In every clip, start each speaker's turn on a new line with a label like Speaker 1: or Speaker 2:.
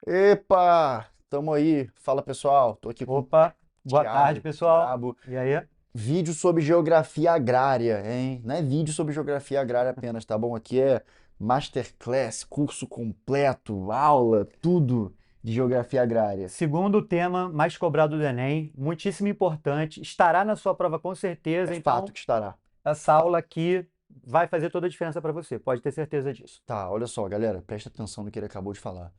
Speaker 1: Epa, tamo aí. Fala pessoal, tô aqui com o
Speaker 2: Opa, boa tarde,
Speaker 1: Thiago
Speaker 2: pessoal.
Speaker 1: Brabo.
Speaker 2: E aí?
Speaker 1: Vídeo sobre geografia agrária, hein? Não é vídeo sobre geografia agrária apenas, tá bom? Aqui é masterclass, curso completo, aula, tudo de geografia agrária.
Speaker 2: Segundo tema mais cobrado do Enem, muitíssimo importante, estará na sua prova com
Speaker 1: É
Speaker 2: certeza,
Speaker 1: fato
Speaker 2: então
Speaker 1: que estará.
Speaker 2: essa aula aqui vai fazer toda a diferença para você, pode ter certeza disso.
Speaker 1: Tá, olha só, galera, presta atenção no que ele acabou de falar.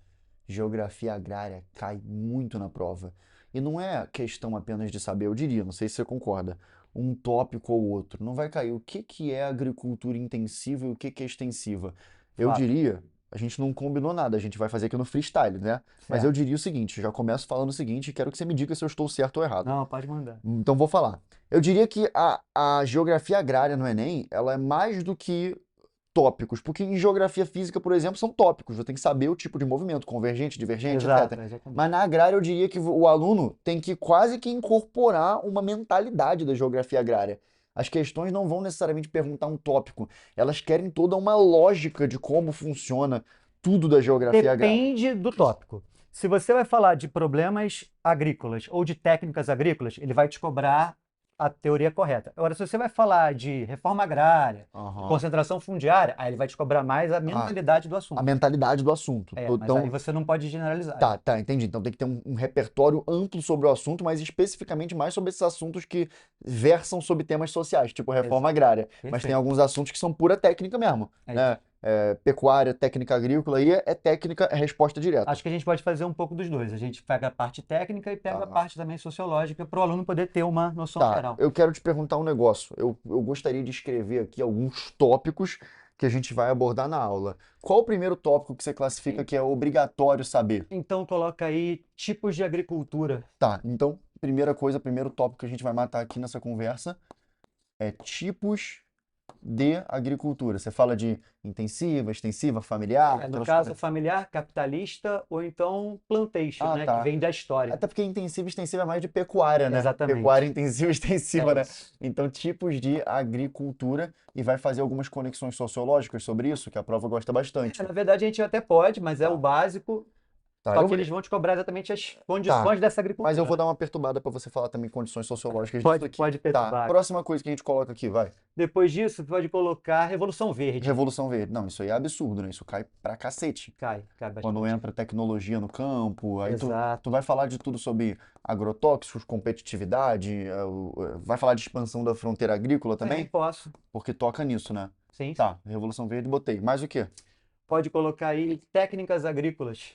Speaker 1: Geografia agrária cai muito na prova. E não é questão apenas de saber, eu diria, não sei se você concorda, um tópico ou outro. Não vai cair o que que é agricultura intensiva e o que que é extensiva. Eu
Speaker 2: Fato,
Speaker 1: diria, a gente não combinou nada, a gente vai fazer aqui no freestyle, né? Mas eu
Speaker 2: certo?
Speaker 1: diria o seguinte, já começo falando o seguinte, e quero que você me diga se eu estou certo ou errado.
Speaker 2: Não, pode mandar.
Speaker 1: Então vou falar. Eu diria que a geografia agrária no Enem, ela é mais do que tópicos, porque em geografia física, por exemplo, são tópicos. Você tem que saber o tipo de movimento, convergente, divergente, etc.
Speaker 2: Exato, exatamente.
Speaker 1: Mas na agrária eu diria que o aluno tem que quase que incorporar uma mentalidade da geografia agrária. As questões não vão necessariamente perguntar um tópico, elas querem toda uma lógica de como funciona tudo da geografia agrária.
Speaker 2: Depende do tópico. Se você vai falar de problemas agrícolas ou de técnicas agrícolas, ele vai te cobrar a teoria correta. Agora, se você vai falar de reforma agrária, de
Speaker 1: Aham.
Speaker 2: concentração fundiária, aí ele vai te cobrar mais a
Speaker 1: A,
Speaker 2: mentalidade do
Speaker 1: a
Speaker 2: assunto.
Speaker 1: mentalidade do assunto.
Speaker 2: É, mas aí
Speaker 1: Então,
Speaker 2: você não pode generalizar.
Speaker 1: tá, entendi. Então tem que ter um repertório amplo sobre o assunto, mas especificamente mais sobre esses assuntos que versam sobre temas sociais, tipo reforma
Speaker 2: Exato.
Speaker 1: agrária. Mas tem
Speaker 2: Perfeito.
Speaker 1: alguns assuntos que são pura técnica mesmo,
Speaker 2: É isso.
Speaker 1: né? É, pecuária, técnica agrícola, aí é técnica, é resposta direta.
Speaker 2: Acho que a gente pode fazer um pouco dos dois. A gente pega a parte técnica e pega a
Speaker 1: Tá,
Speaker 2: parte também sociológica para o aluno poder ter uma noção
Speaker 1: tá.
Speaker 2: geral.
Speaker 1: Eu quero te perguntar um negócio. Eu gostaria de escrever aqui alguns tópicos que a gente vai abordar na aula. Qual o primeiro tópico que você classifica que é obrigatório saber?
Speaker 2: Então coloca aí tipos de agricultura.
Speaker 1: Tá, então, primeira coisa, primeiro tópico que a gente vai matar aqui nessa conversa é tipos de agricultura. Você fala de intensiva, extensiva, familiar,
Speaker 2: É, no
Speaker 1: aquelas
Speaker 2: caso,
Speaker 1: coisas.
Speaker 2: familiar, capitalista ou então plantation,
Speaker 1: Ah,
Speaker 2: né? Que
Speaker 1: tá.
Speaker 2: vem da história.
Speaker 1: Até porque intensiva e extensiva é mais de pecuária, né? Pecuária
Speaker 2: Exatamente.
Speaker 1: intensiva e
Speaker 2: É
Speaker 1: extensiva, né?
Speaker 2: isso.
Speaker 1: Então, tipos de agricultura e vai fazer algumas conexões sociológicas sobre isso, que a prova gosta
Speaker 2: É,
Speaker 1: bastante.
Speaker 2: na verdade, a gente até pode, mas é o
Speaker 1: Tá.
Speaker 2: básico.
Speaker 1: Tá,
Speaker 2: Só que eles vão te cobrar exatamente as
Speaker 1: tá.
Speaker 2: condições dessa
Speaker 1: Mas eu
Speaker 2: agricultura,
Speaker 1: vou
Speaker 2: né?
Speaker 1: dar uma perturbada para você falar também condições sociológicas disso
Speaker 2: Pode,
Speaker 1: aqui.
Speaker 2: pode
Speaker 1: Tá.
Speaker 2: perturbar.
Speaker 1: Próxima coisa que a gente coloca aqui, vai.
Speaker 2: Depois disso, pode colocar Revolução Verde.
Speaker 1: Revolução Verde. Não, isso aí é absurdo, né? Isso cai pra cacete.
Speaker 2: Cai
Speaker 1: Quando
Speaker 2: bastante.
Speaker 1: entra tecnologia no campo, aí tu
Speaker 2: Exato.
Speaker 1: vai falar de tudo sobre agrotóxicos, competitividade, vai falar de expansão da fronteira agrícola
Speaker 2: É,
Speaker 1: também?
Speaker 2: posso.
Speaker 1: Porque toca nisso, né?
Speaker 2: Sim, sim.
Speaker 1: Tá, Revolução Verde botei. Mais o quê?
Speaker 2: Pode colocar aí técnicas agrícolas.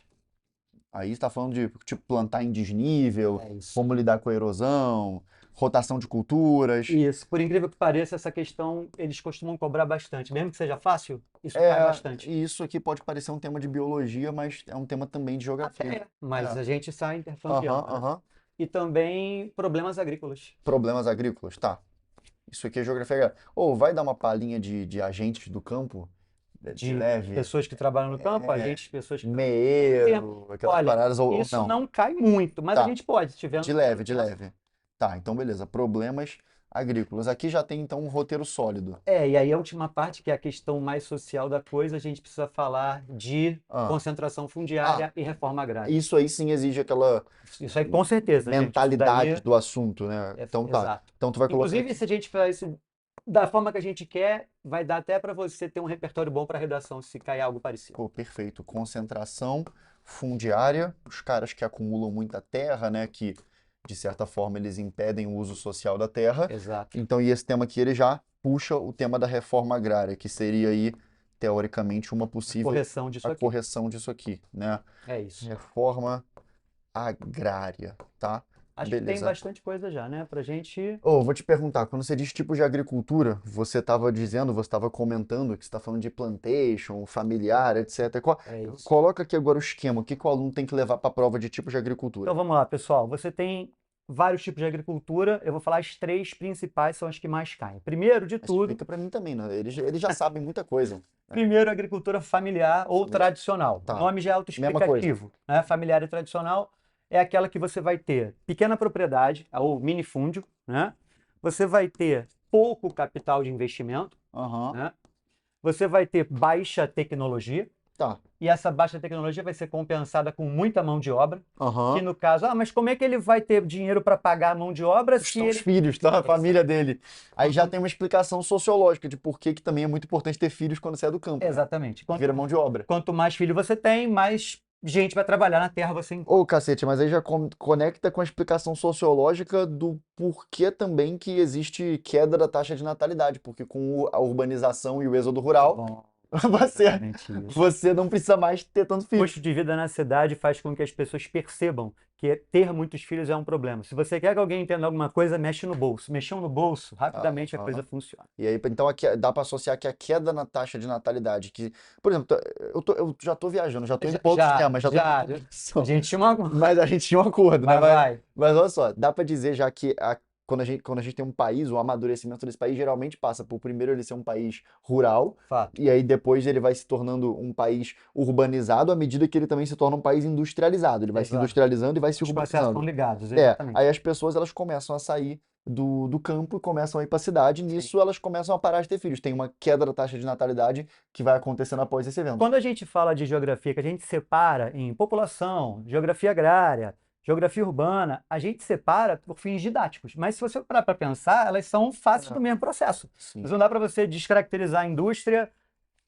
Speaker 1: Aí está falando de, tipo, plantar em desnível,
Speaker 2: É isso.
Speaker 1: como lidar com a erosão, rotação de culturas.
Speaker 2: Isso. Por incrível que pareça, essa questão eles costumam cobrar bastante. Mesmo que seja fácil, isso cai
Speaker 1: É,
Speaker 2: bastante.
Speaker 1: e isso aqui pode parecer um tema de biologia, mas é um tema também de
Speaker 2: Até
Speaker 1: geografia.
Speaker 2: é. Mas
Speaker 1: É.
Speaker 2: a gente sai
Speaker 1: Aham,
Speaker 2: intercambiando, né?
Speaker 1: aham.
Speaker 2: E também problemas agrícolas.
Speaker 1: Problemas agrícolas, tá. Isso aqui é geografia agrária. Ou vai dar uma palhinha de agentes do campo, de
Speaker 2: De
Speaker 1: leve,
Speaker 2: pessoas que trabalham no campo,
Speaker 1: é,
Speaker 2: agentes, pessoas que trabalham no tempo.
Speaker 1: meeiro, aquelas
Speaker 2: Olha,
Speaker 1: paradas, ou
Speaker 2: isso
Speaker 1: não.
Speaker 2: não cai muito, mas a
Speaker 1: Tá,
Speaker 2: gente pode, se tiver
Speaker 1: de
Speaker 2: no
Speaker 1: leve, de
Speaker 2: né?
Speaker 1: leve. Tá, então beleza. Problemas agrícolas. Aqui já tem então um roteiro sólido.
Speaker 2: É, e aí a última parte, que é a questão mais social da coisa, a gente precisa falar de
Speaker 1: Ah,
Speaker 2: concentração
Speaker 1: ah,
Speaker 2: fundiária e reforma agrária.
Speaker 1: isso aí sim exige aquela
Speaker 2: Isso aí com certeza, gente. Isso
Speaker 1: mentalidade
Speaker 2: daí
Speaker 1: do assunto, né?
Speaker 2: é
Speaker 1: Então tá.
Speaker 2: exato.
Speaker 1: Então tu vai colocar
Speaker 2: Inclusive,
Speaker 1: aqui.
Speaker 2: se a gente fizer isso da forma que a gente quer, vai dar até para você ter um repertório bom para redação, se cair algo parecido.
Speaker 1: Pô, perfeito. Concentração fundiária, os caras que acumulam muita terra, né? Que de certa forma eles impedem o uso social da terra.
Speaker 2: Exato.
Speaker 1: Então, e esse tema aqui ele já puxa o tema da reforma agrária, que seria aí, teoricamente, uma
Speaker 2: A
Speaker 1: possível
Speaker 2: correção disso
Speaker 1: a
Speaker 2: aqui.
Speaker 1: correção disso aqui, né?
Speaker 2: É isso.
Speaker 1: Reforma agrária, tá?
Speaker 2: Acho que tem
Speaker 1: Beleza.
Speaker 2: bastante coisa já, né? Pra gente.
Speaker 1: Ô, vou te perguntar, quando você diz tipo de agricultura, você estava dizendo, você estava comentando que você está falando de plantation, familiar, etc.
Speaker 2: É isso.
Speaker 1: Coloca aqui agora o esquema, o que que o aluno tem que levar para a prova de tipo de agricultura?
Speaker 2: Então vamos lá, pessoal. Você tem vários tipos de agricultura. Eu vou falar as três principais, são as que mais caem. Primeiro de tudo,
Speaker 1: Explica para mim também, né? Eles já sabem muita coisa, né?
Speaker 2: primeiro agricultura familiar ou
Speaker 1: Família.
Speaker 2: tradicional. O
Speaker 1: Tá,
Speaker 2: nome já é
Speaker 1: mesma coisa.
Speaker 2: autoexplicativo, né? Familiar e tradicional é aquela que você vai ter pequena propriedade ou minifúndio, né? Você vai ter pouco capital de investimento,
Speaker 1: Aham.
Speaker 2: né? Você vai ter baixa tecnologia,
Speaker 1: Tá.
Speaker 2: E essa baixa tecnologia vai ser compensada com muita mão de obra, que
Speaker 1: Aham.
Speaker 2: no caso, mas como é que ele vai ter dinheiro para pagar a mão de obra se
Speaker 1: Estão os
Speaker 2: ele...
Speaker 1: filhos, tá? A família dele. Aí já
Speaker 2: Quanto-
Speaker 1: tem uma explicação sociológica de por que que também é muito importante ter filhos quando você é do campo, né?
Speaker 2: Exatamente.
Speaker 1: Vira mão de obra.
Speaker 2: Quanto mais filho você tem, mais gente vai trabalhar na terra você encontra.
Speaker 1: Ô, cacete, mas aí já conecta com a explicação sociológica do porquê também que existe queda da taxa de natalidade, porque com a urbanização e o êxodo rural,
Speaker 2: Bom,
Speaker 1: você,
Speaker 2: exatamente isso.
Speaker 1: você não precisa mais ter tanto
Speaker 2: O
Speaker 1: filho.
Speaker 2: custo de vida na cidade faz com que as pessoas percebam que ter muitos filhos é um problema. Se você quer que alguém entenda alguma coisa, mexe no bolso. Mexeu no bolso, rapidamente a coisa funciona.
Speaker 1: E aí, então, dá para associar que a queda na taxa de natalidade, que, por exemplo, eu já tô viajando, já tô indo para outros temas, já tô indo pra
Speaker 2: A gente tinha uma...
Speaker 1: mas a gente tinha um acordo, né?
Speaker 2: Vai.
Speaker 1: Mas olha só, dá para dizer já que quando a gente tem um país, o amadurecimento desse país geralmente passa por primeiro ele ser um país rural,
Speaker 2: Fato.
Speaker 1: e aí depois ele vai se tornando um país urbanizado à medida que ele também se torna um país industrializado. Ele vai se
Speaker 2: Exato.
Speaker 1: industrializando e vai se
Speaker 2: Os processos estão
Speaker 1: urbanizando.
Speaker 2: ligados,
Speaker 1: É,
Speaker 2: exatamente.
Speaker 1: aí as pessoas elas começam a sair do campo e começam a ir para a cidade, e nisso elas começam a parar de ter filhos. Tem uma queda da taxa de natalidade que vai acontecendo após esse evento.
Speaker 2: Quando a gente fala de geografia, que a gente separa em população, geografia agrária, geografia urbana, a gente separa por fins didáticos. Mas se você parar para pensar, elas são faces do mesmo processo.
Speaker 1: Sim.
Speaker 2: Mas não dá para você descaracterizar a indústria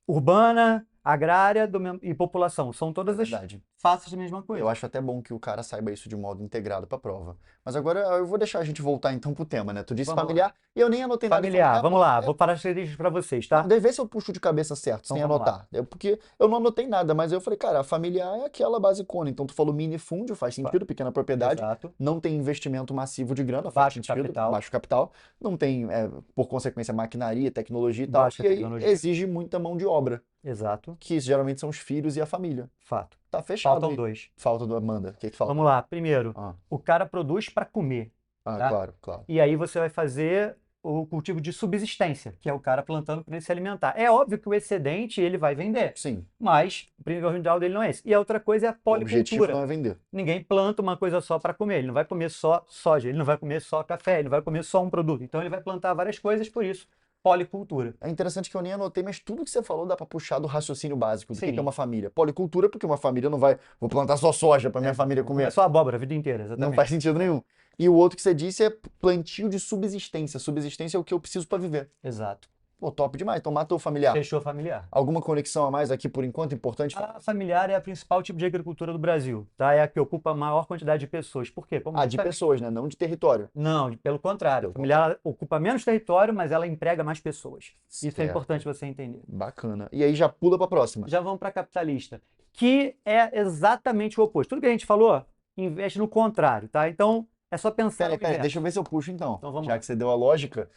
Speaker 2: urbana, agrária e população. São todas as
Speaker 1: Verdade.
Speaker 2: faces da mesma coisa.
Speaker 1: Eu acho até bom que o cara saiba isso de modo integrado para a prova. Mas agora eu vou deixar a gente voltar então pro tema, né? Tu disse
Speaker 2: Vamos
Speaker 1: familiar e eu nem anotei nada de
Speaker 2: Familiar, vamos lá,
Speaker 1: É,
Speaker 2: vou parar as características para vocês, tá?
Speaker 1: deve ver se eu puxo de cabeça certo,
Speaker 2: Então
Speaker 1: sem
Speaker 2: vamos lá.
Speaker 1: anotar. Porque eu não anotei nada, mas eu falei, cara, a familiar é aquela basicona. Então tu falou minifúndio, faz sentido, pequena propriedade.
Speaker 2: Exato.
Speaker 1: Não tem investimento massivo de grana, faz
Speaker 2: Baixo
Speaker 1: sentido,
Speaker 2: capital.
Speaker 1: baixo capital. Não tem, por consequência, maquinaria, tecnologia e tal.
Speaker 2: Baixa
Speaker 1: E aí
Speaker 2: tecnologia.
Speaker 1: exige muita mão de obra,
Speaker 2: Exato.
Speaker 1: que geralmente são os filhos e a família.
Speaker 2: Fato.
Speaker 1: Tá fechado.
Speaker 2: Faltam
Speaker 1: aí.
Speaker 2: dois.
Speaker 1: Falta do Amanda. O que que falta?
Speaker 2: Vamos lá. Primeiro,
Speaker 1: Ah,
Speaker 2: o cara produz para comer. Tá?
Speaker 1: claro, claro.
Speaker 2: E aí você vai fazer o cultivo de subsistência, que é o cara plantando para ele se alimentar. É óbvio que o excedente ele vai vender,
Speaker 1: Sim,
Speaker 2: mas o primordial dele não é esse. E a outra coisa é a
Speaker 1: o objetivo
Speaker 2: policultura.
Speaker 1: não é vender.
Speaker 2: Ninguém planta uma coisa só para comer. Ele não vai comer só soja, ele não vai comer só café, ele não vai comer só um produto. Então ele vai plantar várias coisas, por isso, policultura.
Speaker 1: É interessante que eu nem anotei, mas tudo que você falou dá pra puxar do raciocínio básico do que
Speaker 2: Sim.
Speaker 1: é uma família. Policultura, porque uma família não vai, vou plantar só soja pra minha família
Speaker 2: É
Speaker 1: comer.
Speaker 2: só abóbora a vida inteira,
Speaker 1: Não
Speaker 2: exatamente.
Speaker 1: faz sentido nenhum. E o outro que você disse é plantio de subsistência. Subsistência é o que eu preciso pra viver.
Speaker 2: Exato.
Speaker 1: Pô, top demais. Então mata o familiar.
Speaker 2: Fechou familiar.
Speaker 1: Alguma conexão a mais aqui por enquanto importante?
Speaker 2: A familiar é a principal tipo de agricultura do Brasil, tá? É a que ocupa a maior quantidade de pessoas. Por quê? Como
Speaker 1: De pessoas, né? Não de território.
Speaker 2: Não, pelo contrário. A familiar ocupa menos território, mas ela emprega mais pessoas. Isso é
Speaker 1: Certo.
Speaker 2: importante você entender.
Speaker 1: Bacana. E aí já pula pra próxima.
Speaker 2: Já vamos para capitalista, que é exatamente o oposto. Tudo que a gente falou, investe no contrário, tá? Então, é só pensar no
Speaker 1: Peraí,
Speaker 2: inverso.
Speaker 1: deixa eu ver se eu puxo então.
Speaker 2: Então vamos
Speaker 1: Já
Speaker 2: lá.
Speaker 1: que você deu a lógica.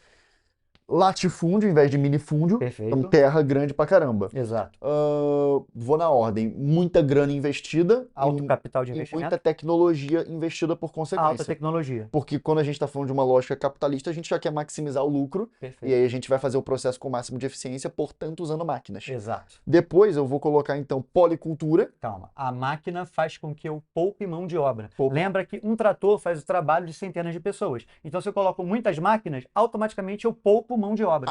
Speaker 1: Latifúndio em vez de minifúndio.
Speaker 2: Perfeito.
Speaker 1: Então terra grande pra caramba.
Speaker 2: Exato.
Speaker 1: Vou na ordem. Muita grana investida
Speaker 2: Alto capital de
Speaker 1: e
Speaker 2: investimento,
Speaker 1: muita tecnologia investida por
Speaker 2: alta
Speaker 1: consequência.
Speaker 2: tecnologia.
Speaker 1: Porque quando a gente está falando de uma lógica capitalista, a gente já quer maximizar o lucro e
Speaker 2: Perfeito.
Speaker 1: aí a gente vai fazer o processo com o máximo de eficiência, portanto, usando máquinas.
Speaker 2: Exato.
Speaker 1: Depois eu vou colocar então policultura.
Speaker 2: Calma. A máquina faz com que eu poupe mão de obra.
Speaker 1: Poupe.
Speaker 2: Lembra que um trator faz o trabalho de centenas de pessoas. Então, se eu coloco muitas máquinas, automaticamente eu poupo mão de obra.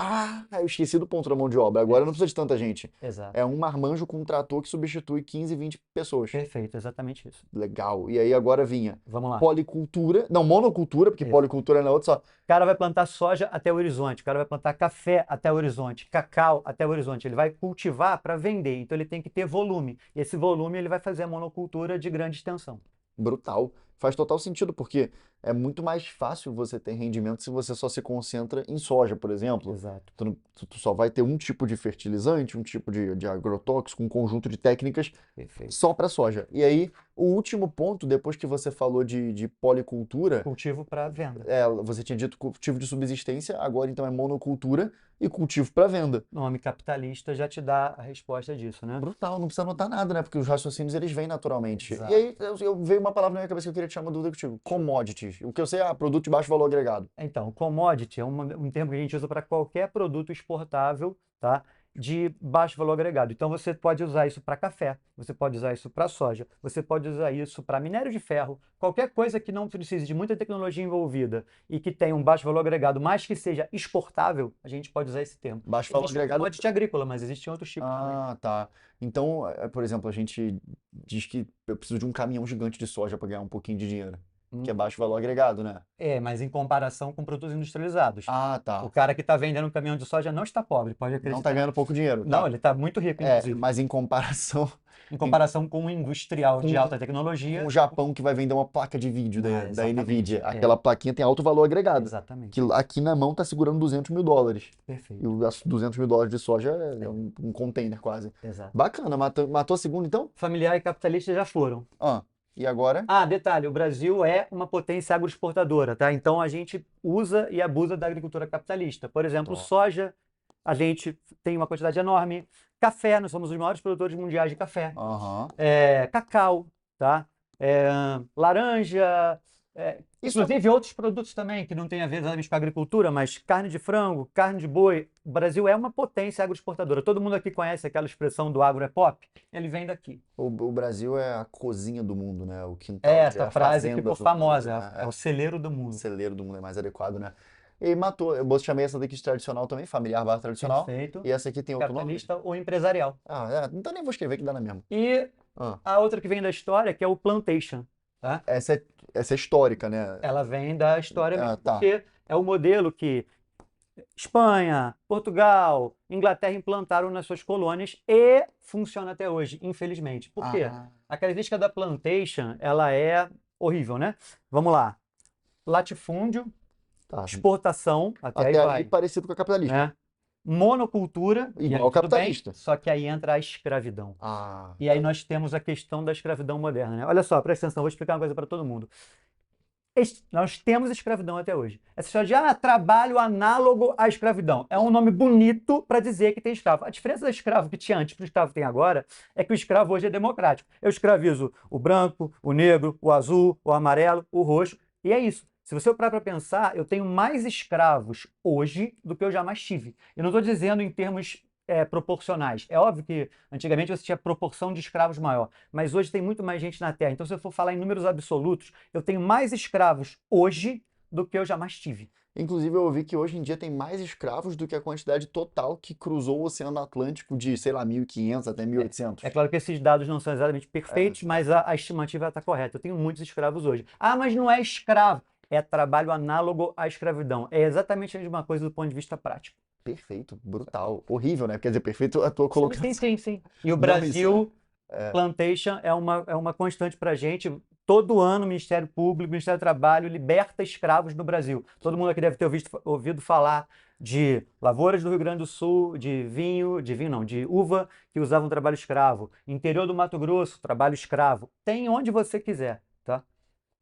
Speaker 1: Eu esqueci do ponto da mão de obra. Agora não precisa de tanta gente.
Speaker 2: Exato.
Speaker 1: É um marmanjo com um trator que substitui 15, 20 pessoas.
Speaker 2: Perfeito, exatamente isso.
Speaker 1: Legal. E aí agora vinha
Speaker 2: Vamos lá.
Speaker 1: policultura. Não, monocultura, porque
Speaker 2: Isso.
Speaker 1: policultura é na outra só.
Speaker 2: O cara vai plantar soja até o horizonte, o cara vai plantar café até o horizonte, cacau até o horizonte. Ele vai cultivar para vender, então ele tem que ter volume. E esse volume ele vai fazer a monocultura de grande extensão.
Speaker 1: Brutal. Faz total sentido, porque é muito mais fácil você ter rendimento se você só se concentra em soja, por exemplo.
Speaker 2: Exato.
Speaker 1: Tu só vai ter um tipo de fertilizante, um tipo de agrotóxico, um conjunto de técnicas
Speaker 2: Perfeito.
Speaker 1: só para soja. E aí, o último ponto, depois que você falou de policultura,
Speaker 2: Cultivo para venda.
Speaker 1: você tinha dito cultivo de subsistência, agora então é monocultura e cultivo para venda.
Speaker 2: O nome capitalista já te dá a resposta disso, né?
Speaker 1: Brutal, não precisa anotar nada, né? Porque os raciocínios eles vêm naturalmente.
Speaker 2: Exato.
Speaker 1: E aí veio uma palavra na minha cabeça que eu queria te tirar uma dúvida contigo. Commodities. O que eu sei é produto de baixo valor agregado.
Speaker 2: Então, commodity é um termo que a gente usa para qualquer produto exportável, tá? de baixo valor agregado. Então você pode usar isso para café, você pode usar isso para soja, você pode usar isso para minério de ferro, qualquer coisa que não precise de muita tecnologia envolvida e que tenha um baixo valor agregado, mas que seja exportável, a gente pode usar esse termo.
Speaker 1: Baixo valor
Speaker 2: Existe
Speaker 1: agregado.
Speaker 2: commodity agrícola, mas existem outros tipos também.
Speaker 1: Ah, tá. Então, por exemplo, a gente diz que eu preciso de um caminhão gigante de soja para ganhar um pouquinho de dinheiro, que é baixo valor agregado, né?
Speaker 2: Mas em comparação com produtos industrializados.
Speaker 1: Ah,
Speaker 2: O
Speaker 1: tá.
Speaker 2: cara que está vendendo um caminhão de soja não está pobre, pode
Speaker 1: Não tá
Speaker 2: acreditar.
Speaker 1: ganhando pouco dinheiro,
Speaker 2: Não,
Speaker 1: tá?
Speaker 2: ele está muito rico, inclusive.
Speaker 1: Mas em comparação
Speaker 2: Em
Speaker 1: em-
Speaker 2: comparação com um industrial de alta
Speaker 1: com o
Speaker 2: tecnologia.
Speaker 1: Japão que vai vender uma placa de vídeo da
Speaker 2: Exatamente.
Speaker 1: Nvidia, aquela plaquinha tem alto valor agregado, que
Speaker 2: Exatamente.
Speaker 1: aqui na mão tá segurando US$ 200.000. E
Speaker 2: Perfeito.
Speaker 1: os US$ 200.000 de soja é um container quase.
Speaker 2: Exato.
Speaker 1: Bacana, matou a segunda então?
Speaker 2: Familiar e capitalista já foram.
Speaker 1: E agora?
Speaker 2: Detalhe, o Brasil é uma potência agroexportadora, tá? Então a gente usa e abusa da agricultura capitalista. Por exemplo,
Speaker 1: Top.
Speaker 2: soja, a gente tem uma quantidade enorme. Café, nós somos os maiores produtores mundiais de café.
Speaker 1: Aham.
Speaker 2: Cacau, tá? Laranja,
Speaker 1: Isso
Speaker 2: inclusive outros produtos também que não têm a ver exatamente com a agricultura, mas carne de frango, carne de boi. O Brasil é uma potência agroexportadora. Todo mundo aqui conhece aquela expressão do agro é pop? Ele vem daqui.
Speaker 1: o Brasil é a cozinha do mundo, né? O quintal,
Speaker 2: Essa
Speaker 1: a
Speaker 2: frase
Speaker 1: fazenda
Speaker 2: ficou
Speaker 1: do mundo,
Speaker 2: famosa,
Speaker 1: né?
Speaker 2: é o celeiro do
Speaker 1: O
Speaker 2: mundo.
Speaker 1: celeiro do mundo é mais adequado, né? E matou. Eu chamei essa daqui de tradicional também, familiar barra tradicional.
Speaker 2: Perfeito.
Speaker 1: E essa aqui tem outro nome?
Speaker 2: Capitalista ou empresarial.
Speaker 1: Então nem vou escrever que dá na mesma.
Speaker 2: E
Speaker 1: Ah,
Speaker 2: a outra que vem da história, que é o plantation, tá?
Speaker 1: essa é histórica, né?
Speaker 2: Ela vem da história mesmo,
Speaker 1: Tá.
Speaker 2: porque é o modelo que Espanha, Portugal, Inglaterra implantaram nas suas colônias e funciona até hoje, infelizmente. Por quê? A característica da plantation, ela é horrível, né? Vamos lá. Latifúndio,
Speaker 1: Tá.
Speaker 2: exportação, até aí
Speaker 1: Até aí
Speaker 2: vai,
Speaker 1: parecido com a capitalista.
Speaker 2: né? Monocultura, e aí
Speaker 1: Igual ao
Speaker 2: tudo bem,
Speaker 1: capitalista.
Speaker 2: só que aí entra a escravidão.
Speaker 1: Ah,
Speaker 2: E aí nós temos a questão da escravidão moderna, né? Olha só, presta atenção, vou explicar uma coisa para todo mundo. Nós temos escravidão até hoje. Essa história de trabalho análogo à escravidão é um nome bonito para dizer que tem escravo. A diferença do escravo que tinha antes para o escravo que tem agora é que o escravo hoje é democrático. Eu escravizo o branco, o negro, o azul, o amarelo, o roxo, e é isso. Se você parar para pensar, eu tenho mais escravos hoje do que eu jamais tive. Eu não estou dizendo em termos proporcionais. É óbvio que antigamente você tinha proporção de escravos maior, mas hoje tem muito mais gente na Terra. Então, se eu for falar em números absolutos, eu tenho mais escravos hoje do que eu jamais tive.
Speaker 1: inclusive eu ouvi que hoje em dia tem mais escravos do que a quantidade total que cruzou o Oceano Atlântico de, sei lá, 1500 até 1800.
Speaker 2: É claro que esses dados não são exatamente perfeitos, mas a estimativa está correta. Eu tenho muitos escravos hoje. Mas não é escravo. É trabalho análogo à escravidão. É exatamente a mesma coisa do ponto de vista prático.
Speaker 1: Perfeito, brutal. Horrível, né? Quer dizer, perfeito a tua colocação.
Speaker 2: Sim. E o
Speaker 1: Não,
Speaker 2: Brasil, plantation, é uma constante para a gente. Todo ano o Ministério Público, o Ministério do Trabalho liberta escravos no Brasil. Todo mundo aqui deve ter ouvido falar de lavouras do Rio Grande do Sul, de uva, que usavam trabalho escravo. Interior do Mato Grosso, trabalho escravo. Tem onde você quiser, tá?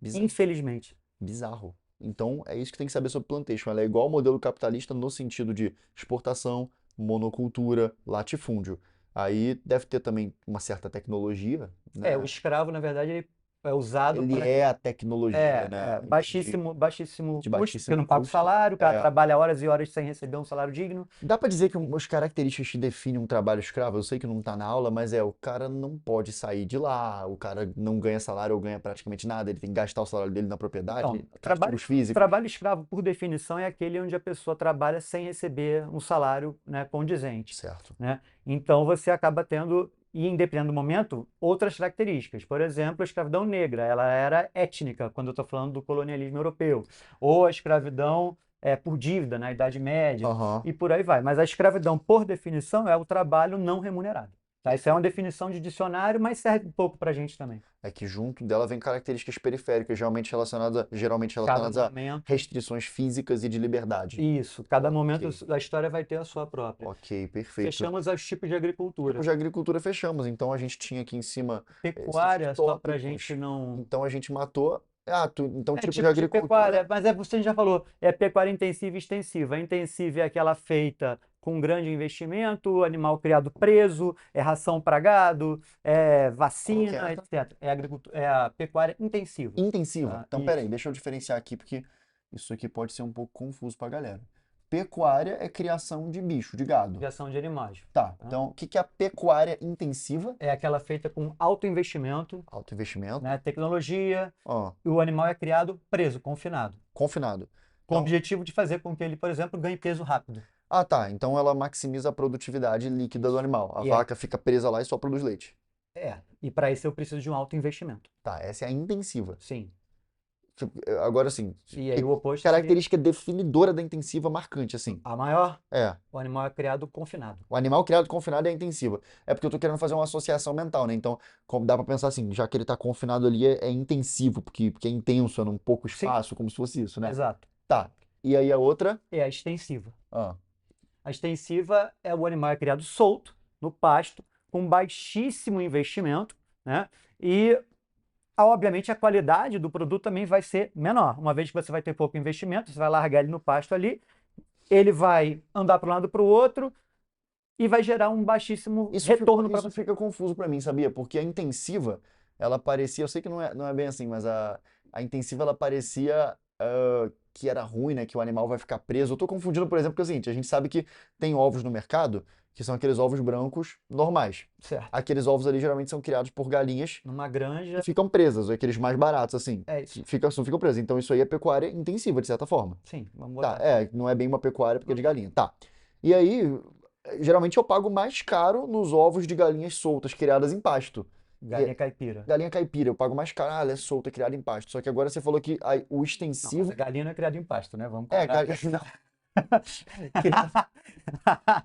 Speaker 1: Bizarro.
Speaker 2: Infelizmente.
Speaker 1: Bizarro. Então é isso que tem que saber sobre plantation. Ela é igual ao modelo capitalista no sentido de exportação, monocultura, latifúndio. Aí deve ter também uma certa tecnologia, né?
Speaker 2: O escravo, na verdade, ele é usado
Speaker 1: Ele
Speaker 2: para
Speaker 1: é a tecnologia, né?
Speaker 2: baixíssimo
Speaker 1: De
Speaker 2: custo, porque eu
Speaker 1: baixíssimo
Speaker 2: não pago
Speaker 1: custo.
Speaker 2: salário, o cara trabalha horas e horas sem receber um salário digno.
Speaker 1: Dá pra dizer que as características que definem um trabalho escravo, eu sei que não tá na aula, mas o cara não pode sair de lá, o cara não ganha salário ou ganha praticamente nada, ele tem que gastar o salário dele na propriedade,
Speaker 2: Então,
Speaker 1: castigos físicos.
Speaker 2: trabalho escravo, por definição, é aquele onde a pessoa trabalha sem receber um salário, né, condizente,
Speaker 1: Certo.
Speaker 2: né? Então você acaba tendo, e dependendo do momento, outras características. Por exemplo, a escravidão negra, ela era étnica, quando eu estou falando do colonialismo europeu. Ou a escravidão por dívida, na Idade Média,
Speaker 1: Aham.
Speaker 2: e por aí vai. Mas a escravidão, por definição, é o trabalho não remunerado. Tá? Isso é uma definição de dicionário, mas serve um pouco para a gente também.
Speaker 1: É que junto dela vem características periféricas, geralmente relacionadas a restrições físicas e de liberdade.
Speaker 2: Isso, cada momento da história vai ter a sua própria.
Speaker 1: Ok, perfeito.
Speaker 2: Fechamos os tipos de agricultura.
Speaker 1: Tipos de agricultura fechamos, então a gente tinha aqui em cima
Speaker 2: pecuária,
Speaker 1: esses
Speaker 2: só pra
Speaker 1: tópicos.
Speaker 2: gente não...
Speaker 1: Então a gente matou... Então tipo de
Speaker 2: tipo
Speaker 1: agricultura...
Speaker 2: pecuária, mas você já falou, é pecuária intensiva e extensiva. A intensiva é aquela feita com grande investimento, animal criado preso, ração para gado, vacina, etc. É a pecuária intensiva.
Speaker 1: Intensiva.
Speaker 2: Tá?
Speaker 1: Então,
Speaker 2: Isso.
Speaker 1: peraí, deixa eu diferenciar aqui, porque isso aqui pode ser um pouco confuso pra galera. Pecuária é criação de bicho, de gado.
Speaker 2: Criação de animais.
Speaker 1: Tá,
Speaker 2: Tá?
Speaker 1: então o que que é a pecuária intensiva?
Speaker 2: É aquela feita com alto investimento,
Speaker 1: Alto investimento.
Speaker 2: né? Tecnologia,
Speaker 1: Ó,
Speaker 2: e o animal é criado preso, confinado,
Speaker 1: confinado.
Speaker 2: com o
Speaker 1: Então,
Speaker 2: objetivo de fazer com que ele, por exemplo, ganhe peso rápido.
Speaker 1: ah, tá. Então ela maximiza a produtividade líquida do animal. A
Speaker 2: E é,
Speaker 1: vaca fica presa lá e só produz leite.
Speaker 2: e para isso eu preciso de um alto investimento.
Speaker 1: Tá, essa é a intensiva.
Speaker 2: Sim.
Speaker 1: Tipo, agora sim,
Speaker 2: E aí
Speaker 1: que
Speaker 2: o oposto seria
Speaker 1: característica definidora da intensiva marcante, assim?
Speaker 2: a maior,
Speaker 1: É,
Speaker 2: o animal é criado confinado.
Speaker 1: o animal criado confinado é a intensiva. É porque eu tô querendo fazer uma associação mental, né? Então, dá pra pensar assim, já que ele tá confinado ali, é intensivo, porque é intenso, é num pouco
Speaker 2: Sim,
Speaker 1: espaço, como se fosse isso, né?
Speaker 2: exato.
Speaker 1: Tá. E aí a outra?
Speaker 2: É a extensiva.
Speaker 1: Ah,
Speaker 2: A extensiva é o animal é criado solto, no pasto, com baixíssimo investimento, né? E, obviamente, a qualidade do produto também vai ser menor. Uma vez que você vai ter pouco investimento, você vai largar ele no pasto ali, ele vai andar para um lado para o outro e vai gerar um baixíssimo retorno para
Speaker 1: isso
Speaker 2: você.
Speaker 1: fica confuso pra mim, sabia? Porque a intensiva, ela parecia, eu sei que não é bem assim, mas a intensiva ela parecia que era ruim, né? Que o animal vai ficar preso. Eu tô confundindo, por exemplo, porque é o seguinte, a gente sabe que tem ovos no mercado, que são aqueles ovos brancos normais.
Speaker 2: Certo.
Speaker 1: Aqueles ovos ali geralmente são criados por galinhas
Speaker 2: Numa
Speaker 1: que
Speaker 2: granja,
Speaker 1: ficam presas, aqueles mais baratos, assim.
Speaker 2: é isso.
Speaker 1: Ficam presas. Então isso aí é pecuária intensiva, de certa forma.
Speaker 2: Sim, vamos
Speaker 1: Tá,
Speaker 2: botar assim.
Speaker 1: não é bem uma pecuária porque é de galinha. Tá. E aí, geralmente eu pago mais caro nos ovos de galinhas soltas, criadas em pasto. E
Speaker 2: Galinha caipira.
Speaker 1: galinha caipira, eu pago mais caro, ela é solta, criada em pasto. Só que agora você falou que o
Speaker 2: Não, mas
Speaker 1: extensivo.
Speaker 2: a galinha não é criada em pasto, né? Vamos
Speaker 1: É,
Speaker 2: combinar.
Speaker 1: não, criada,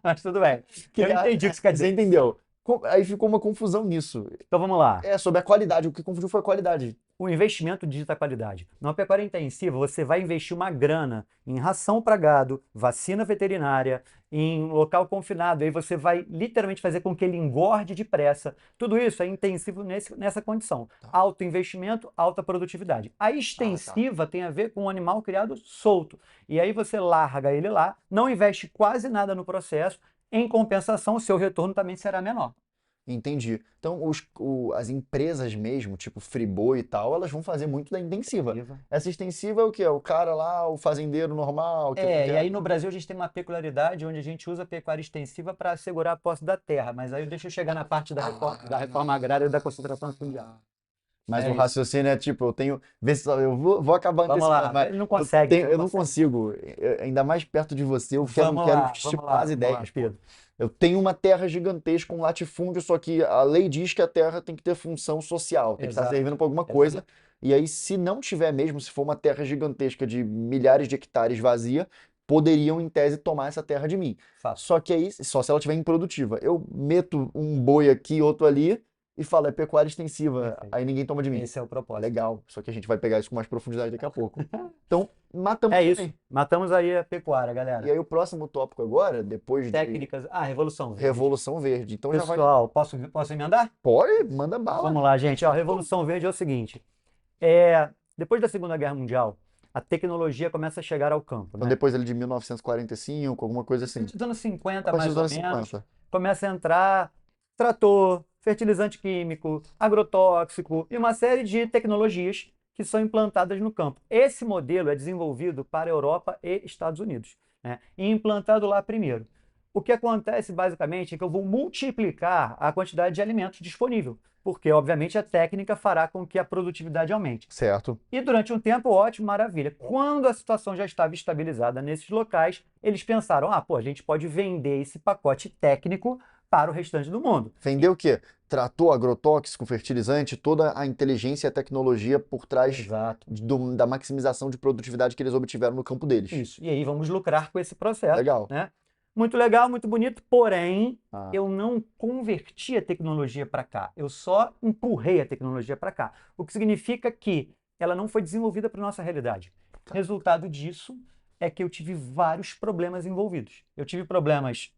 Speaker 2: Mas tudo bem. Eu
Speaker 1: criada,
Speaker 2: entendi o que você quer
Speaker 1: você
Speaker 2: dizer.
Speaker 1: entendeu? Aí ficou uma confusão nisso.
Speaker 2: Então vamos lá.
Speaker 1: É, sobre a qualidade, o que confundiu foi a qualidade.
Speaker 2: O investimento digita a qualidade. Numa pecuária intensiva, você vai investir uma grana em ração para gado, vacina veterinária, em local confinado. Aí você vai literalmente fazer com que ele engorde depressa. Tudo isso é intensivo nessa condição.
Speaker 1: Tá.
Speaker 2: Alto investimento, alta produtividade. A
Speaker 1: Ah, tá.
Speaker 2: extensiva tem a ver com um animal criado solto. E aí você larga ele lá, não investe quase nada no processo. Em compensação, o seu retorno também será menor.
Speaker 1: Entendi. Então, as empresas mesmo, tipo Friboi e tal, elas vão fazer muito da intensiva. Essa extensiva é o quê? É o cara lá, o fazendeiro normal, que
Speaker 2: É, e
Speaker 1: quer.
Speaker 2: aí no Brasil a gente tem uma peculiaridade onde a gente usa a pecuária extensiva para assegurar a posse da terra, mas aí deixa eu chegar na parte da reforma agrária e da concentração fundiária.
Speaker 1: Mas
Speaker 2: É
Speaker 1: o
Speaker 2: isso.
Speaker 1: raciocínio é tipo, eu tenho. Vê se eu vou acabar
Speaker 2: Vamos
Speaker 1: antecipando,
Speaker 2: lá,
Speaker 1: mas
Speaker 2: ele não consegue,
Speaker 1: eu não
Speaker 2: não consegue.
Speaker 1: consigo. Ainda mais perto de você, eu quero estipar as
Speaker 2: Vamos lá,
Speaker 1: ideias, pô.
Speaker 2: Pedro.
Speaker 1: Eu tenho uma terra gigantesca, um latifúndio, só que a lei diz que a terra tem que ter função social, tem que estar
Speaker 2: Exato,
Speaker 1: servindo para alguma coisa.
Speaker 2: exato.
Speaker 1: E aí, se não tiver mesmo, se for uma terra gigantesca de milhares de hectares vazia, poderiam, em tese, tomar essa terra de mim.
Speaker 2: Fato.
Speaker 1: Só que aí, só se ela estiver improdutiva. Eu meto um boi aqui, outro ali, e falo, é pecuária extensiva,
Speaker 2: Perfeito.
Speaker 1: aí ninguém toma de mim.
Speaker 2: Esse é o propósito.
Speaker 1: Legal, só que a gente vai pegar isso com mais profundidade daqui a pouco. Então, matamos
Speaker 2: É isso.
Speaker 1: também.
Speaker 2: Matamos aí a pecuária,
Speaker 1: E
Speaker 2: galera.
Speaker 1: aí o próximo tópico agora, depois de
Speaker 2: Técnicas. Ah, Revolução Verde.
Speaker 1: Revolução Verde. Então já vai.
Speaker 2: Pessoal, posso emendar?
Speaker 1: Pode, manda bala.
Speaker 2: Vamos lá, gente. Ó, Revolução Verde é o seguinte. Depois da Segunda Guerra Mundial, a tecnologia começa a chegar ao campo,
Speaker 1: Então
Speaker 2: né?
Speaker 1: depois ele de 1945, alguma coisa assim.
Speaker 2: Dos anos
Speaker 1: A
Speaker 2: 50,
Speaker 1: partir
Speaker 2: mais
Speaker 1: dos
Speaker 2: ou
Speaker 1: anos
Speaker 2: menos,
Speaker 1: 50.
Speaker 2: começa a entrar trator, fertilizante químico, agrotóxico e uma série de tecnologias que são implantadas no campo. Esse modelo é desenvolvido para a Europa e Estados Unidos, né? E implantado lá primeiro. O que acontece basicamente é que eu vou multiplicar a quantidade de alimentos disponível, porque obviamente a técnica fará com que a produtividade aumente.
Speaker 1: Certo.
Speaker 2: E durante um tempo, ótimo, maravilha. Quando a situação já estava estabilizada nesses locais, eles pensaram: pô, a gente pode vender esse pacote técnico para o restante do mundo.
Speaker 1: Vender o quê? Tratou agrotóxico, fertilizante, toda a inteligência e a tecnologia por trás
Speaker 2: Exato.
Speaker 1: da maximização de produtividade que eles obtiveram no campo deles.
Speaker 2: Isso. E aí vamos lucrar com esse processo,
Speaker 1: Legal.
Speaker 2: né? Muito legal, muito bonito, porém,
Speaker 1: Ah.
Speaker 2: eu não converti a tecnologia para cá. Eu só empurrei a tecnologia para cá. O que significa que ela não foi desenvolvida para nossa realidade. Resultado disso é que eu tive vários problemas envolvidos. Eu tive problemas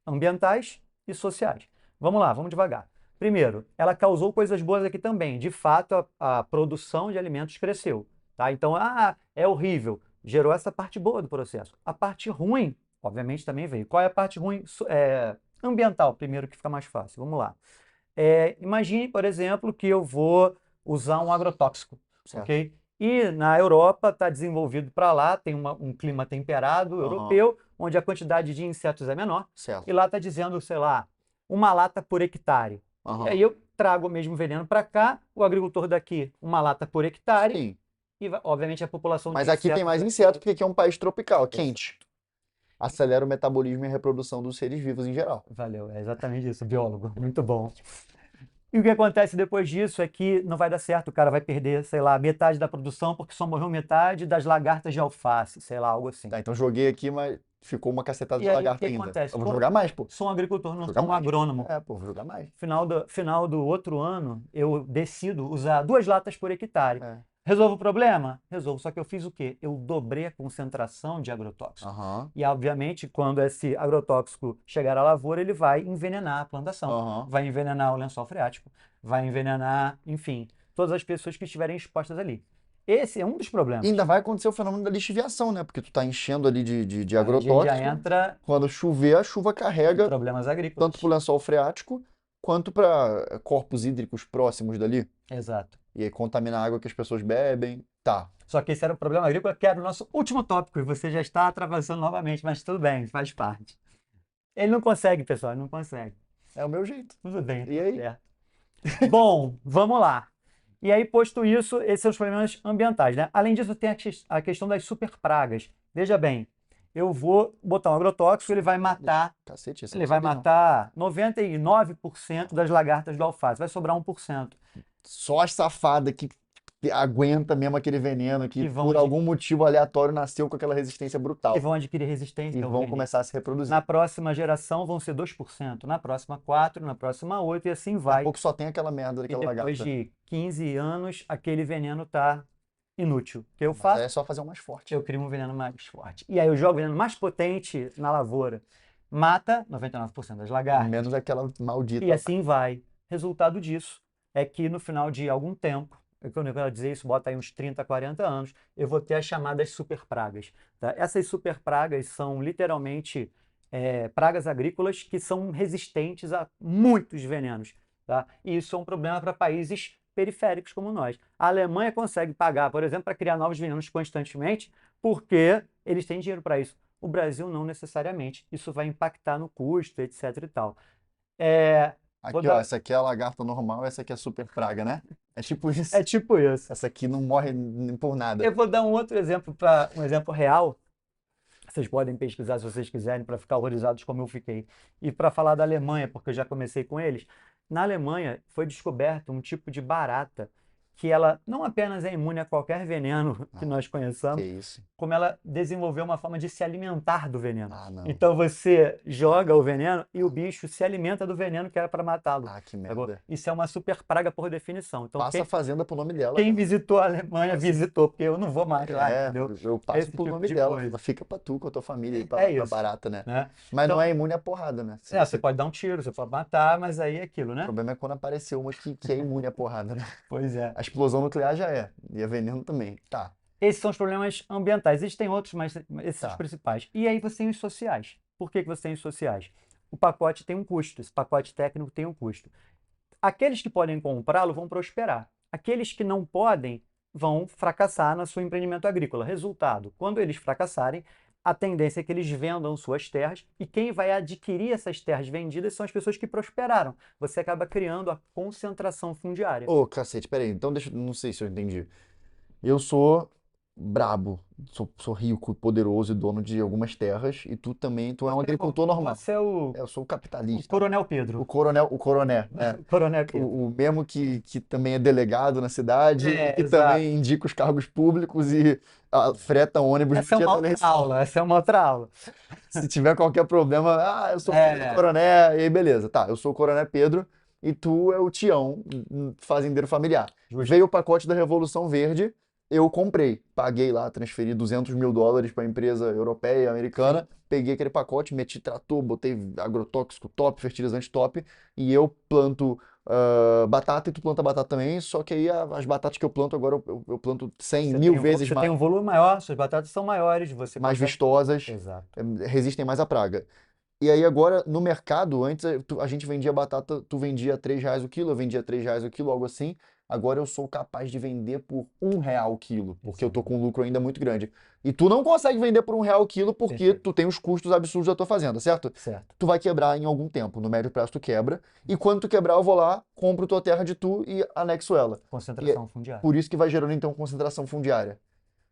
Speaker 2: ambientais e sociais. Vamos lá, vamos devagar. Primeiro, ela causou coisas boas aqui também. De fato, a produção de alimentos cresceu. Tá? Então, é horrível. Gerou essa parte boa do processo. A parte ruim, obviamente, também veio. Qual é a parte ruim? Ambiental, primeiro, que fica mais fácil. Vamos lá. Imagine, por exemplo, que eu vou usar um agrotóxico,
Speaker 1: Certo.
Speaker 2: ok? E na Europa está desenvolvido para lá, tem um clima temperado
Speaker 1: Aham,
Speaker 2: europeu, onde a quantidade de insetos é menor. E
Speaker 1: certo.
Speaker 2: lá está dizendo, sei lá, uma lata por hectare. E aí
Speaker 1: Aham.
Speaker 2: eu trago o mesmo veneno para cá, o agricultor daqui, uma lata por hectare,
Speaker 1: Sim.
Speaker 2: e obviamente a população
Speaker 1: Mas
Speaker 2: de
Speaker 1: aqui tem
Speaker 2: insetos
Speaker 1: mais
Speaker 2: vai
Speaker 1: inseto,
Speaker 2: ser.
Speaker 1: porque aqui é um país tropical, é quente. Acelera o metabolismo e a reprodução dos seres vivos em geral.
Speaker 2: Valeu, é exatamente isso, biólogo. Muito bom. E o que acontece depois disso é que não vai dar certo, o cara vai perder, sei lá, metade da produção porque só morreu metade das lagartas de alface, sei lá, algo assim.
Speaker 1: Tá, então joguei aqui, mas ficou uma cacetada
Speaker 2: E
Speaker 1: de
Speaker 2: aí o
Speaker 1: lagarta
Speaker 2: que
Speaker 1: ainda.
Speaker 2: acontece?
Speaker 1: Eu vou jogar mais, pô.
Speaker 2: Sou um agricultor,
Speaker 1: Vou
Speaker 2: não
Speaker 1: jogar
Speaker 2: sou um
Speaker 1: mais.
Speaker 2: agrônomo.
Speaker 1: É, pô, vou jogar mais.
Speaker 2: Final do outro ano, eu decido usar 2 latas por hectare.
Speaker 1: É.
Speaker 2: Resolvo o problema? Resolvo. Só que eu fiz o quê? Eu dobrei a concentração de agrotóxico.
Speaker 1: Aham.
Speaker 2: E, obviamente, quando esse agrotóxico chegar à lavoura, ele vai envenenar a plantação,
Speaker 1: Aham.
Speaker 2: vai envenenar o lençol freático, vai envenenar, enfim, todas as pessoas que estiverem expostas ali. Esse é um dos
Speaker 1: E
Speaker 2: problemas.
Speaker 1: ainda vai acontecer o fenômeno da lixiviação, né? Porque tu tá enchendo ali de
Speaker 2: Aí a gente já
Speaker 1: agrotóxico.
Speaker 2: entra
Speaker 1: Quando chover, a chuva
Speaker 2: em
Speaker 1: carrega
Speaker 2: problemas
Speaker 1: tanto pro
Speaker 2: agrícolas.
Speaker 1: lençol freático quanto para corpos hídricos próximos dali.
Speaker 2: Exato.
Speaker 1: E aí contamina a água que as pessoas bebem. Tá.
Speaker 2: Só que esse era o problema agrícola, que era o nosso último tópico, e você já está atravessando novamente, mas tudo bem, faz parte. Ele não consegue, pessoal, ele não consegue.
Speaker 1: É o meu jeito.
Speaker 2: Tudo bem,
Speaker 1: E
Speaker 2: tá
Speaker 1: aí?
Speaker 2: certo. Bom, vamos lá. E aí, posto isso, esses são os problemas ambientais, né? Além disso, tem a questão das superpragas. Veja bem, eu vou botar um agrotóxico,
Speaker 1: Cacete, esse eu
Speaker 2: ele
Speaker 1: não
Speaker 2: vai
Speaker 1: sabia, não.
Speaker 2: matar 99% das lagartas do alface, vai sobrar 1%,
Speaker 1: Só as safadas que aguenta mesmo aquele veneno que
Speaker 2: que vão,
Speaker 1: por algum motivo aleatório nasceu com aquela resistência
Speaker 2: que
Speaker 1: brutal.
Speaker 2: vão adquirir
Speaker 1: E
Speaker 2: resistência ao
Speaker 1: vão
Speaker 2: veneno.
Speaker 1: começar a se reproduzir.
Speaker 2: Na próxima geração vão ser 2%, na próxima 4%, na próxima 8% e assim
Speaker 1: Daqui a
Speaker 2: vai.
Speaker 1: pouco só tem aquela merda
Speaker 2: E
Speaker 1: daquela
Speaker 2: depois
Speaker 1: lagarta.
Speaker 2: de 15 anos, aquele veneno está inútil. O que eu
Speaker 1: Mas aí é
Speaker 2: faço?
Speaker 1: só fazer um mais forte.
Speaker 2: Eu crio um veneno mais forte. E aí eu jogo o veneno mais potente na lavoura. Mata 99% das lagartas.
Speaker 1: Menos aquela
Speaker 2: E
Speaker 1: maldita.
Speaker 2: assim vai. Resultado disso é que no final de algum tempo, quando eu quero dizer isso, bota aí uns 30, 40 anos, eu vou ter as chamadas superpragas. Tá? Essas superpragas são literalmente pragas agrícolas que são resistentes a muitos venenos. Tá? E isso é um problema para países periféricos como nós. A Alemanha consegue pagar, por exemplo, para criar novos venenos constantemente, porque eles têm dinheiro para isso. O Brasil não necessariamente. Isso vai impactar no custo, etc. e tal. É, vou
Speaker 1: Aqui, ó,
Speaker 2: dar,
Speaker 1: essa aqui é a lagarta normal, essa aqui é super praga, né? É tipo
Speaker 2: é
Speaker 1: isso.
Speaker 2: tipo isso.
Speaker 1: Essa aqui não morre por
Speaker 2: Eu
Speaker 1: nada.
Speaker 2: vou dar um outro exemplo para um exemplo real. Vocês podem pesquisar se vocês quiserem para ficar horrorizados como eu fiquei. E para falar da Alemanha, porque eu já comecei com eles. Na Alemanha foi descoberto um tipo de barata que ela não apenas é imune a qualquer veneno que
Speaker 1: Ah,
Speaker 2: nós
Speaker 1: que
Speaker 2: conheçamos,
Speaker 1: isso?
Speaker 2: como ela desenvolveu uma forma de se alimentar do veneno.
Speaker 1: Ah, não.
Speaker 2: Então você joga o veneno e o bicho se alimenta do veneno que era para matá-lo.
Speaker 1: Ah, que
Speaker 2: Sacou?
Speaker 1: merda.
Speaker 2: Isso é uma super praga por definição. Então
Speaker 1: Passa a fazenda pro nome dela,
Speaker 2: quem
Speaker 1: cara.
Speaker 2: visitou a Alemanha visitou, porque eu não vou mais lá,
Speaker 1: É,
Speaker 2: entendeu?
Speaker 1: eu passo
Speaker 2: Esse
Speaker 1: pro
Speaker 2: tipo
Speaker 1: nome
Speaker 2: de
Speaker 1: dela.
Speaker 2: coisa.
Speaker 1: Fica pra tu, com a tua família aí,
Speaker 2: É
Speaker 1: pra
Speaker 2: isso,
Speaker 1: barata, né?
Speaker 2: né?
Speaker 1: Mas não
Speaker 2: Então,
Speaker 1: é imune à porrada, né?
Speaker 2: você pode dar um tiro, você pode matar, mas aí é aquilo,
Speaker 1: O
Speaker 2: né?
Speaker 1: problema é quando apareceu uma que é imune à porrada, né?
Speaker 2: Pois é.
Speaker 1: A explosão nuclear já é. E a veneno também. Tá,
Speaker 2: Esses são os problemas ambientais. Existem outros, mas esses são os
Speaker 1: tá.
Speaker 2: principais. E aí você tem os sociais. Por que que você tem os sociais? O pacote tem um custo, esse pacote técnico tem um custo. Aqueles que podem comprá-lo vão prosperar. Aqueles que não podem vão fracassar no seu empreendimento agrícola. Resultado, quando eles fracassarem, a tendência é que eles vendam suas terras e quem vai adquirir essas terras vendidas são as pessoas que prosperaram. Você acaba criando a concentração fundiária.
Speaker 1: Ô, cacete, peraí. Então deixa. Não sei se eu entendi. Eu sou brabo, sou rico, poderoso e dono de algumas terras, e tu também, tu é um agricultor normal.
Speaker 2: Você é
Speaker 1: É, eu sou o
Speaker 2: o
Speaker 1: capitalista,
Speaker 2: Coronel Pedro.
Speaker 1: o coroné, né?
Speaker 2: O Coronel Pedro.
Speaker 1: O mesmo que também é delegado na cidade e
Speaker 2: É,
Speaker 1: que
Speaker 2: exato.
Speaker 1: também indica os cargos públicos e freta ônibus no
Speaker 2: Essa é
Speaker 1: dia
Speaker 2: uma
Speaker 1: da
Speaker 2: outra
Speaker 1: eleição.
Speaker 2: aula, essa é uma outra aula.
Speaker 1: Se tiver qualquer problema, eu sou filho do
Speaker 2: É,
Speaker 1: coroné, e aí beleza, tá, eu sou o coroné Pedro e tu é o Tião, fazendeiro familiar.
Speaker 2: justo.
Speaker 1: Veio o pacote da Revolução Verde, eu comprei, paguei lá, transferi US$ 200.000 para a empresa europeia,
Speaker 2: Sim.
Speaker 1: americana, peguei aquele pacote, meti trator, botei agrotóxico top, fertilizante top, e eu planto batata e tu planta batata também, só que aí as batatas que eu planto agora eu planto 100
Speaker 2: Você
Speaker 1: mil
Speaker 2: tem,
Speaker 1: vezes
Speaker 2: você tem
Speaker 1: mais,
Speaker 2: um volume maior, suas batatas são maiores, você
Speaker 1: mais
Speaker 2: consegue.
Speaker 1: vistosas,
Speaker 2: Exato.
Speaker 1: resistem mais à praga. E aí agora, no mercado, antes a gente vendia batata, tu vendia R$ 3 o quilo, eu vendia R$ 3 o quilo, algo assim. agora eu sou capaz de vender por R$ 1 o quilo, porque eu tô com um lucro ainda muito grande. E tu não consegue vender por R$ 1 o quilo porque
Speaker 2: Perfeito.
Speaker 1: tu tem os custos absurdos da tua fazenda, certo?
Speaker 2: Certo.
Speaker 1: Tu vai quebrar em algum tempo, no médio prazo tu quebra, e quando tu quebrar eu vou lá, compro tua terra de tu e anexo ela. E é
Speaker 2: Concentração fundiária.
Speaker 1: por isso que vai gerando então concentração fundiária.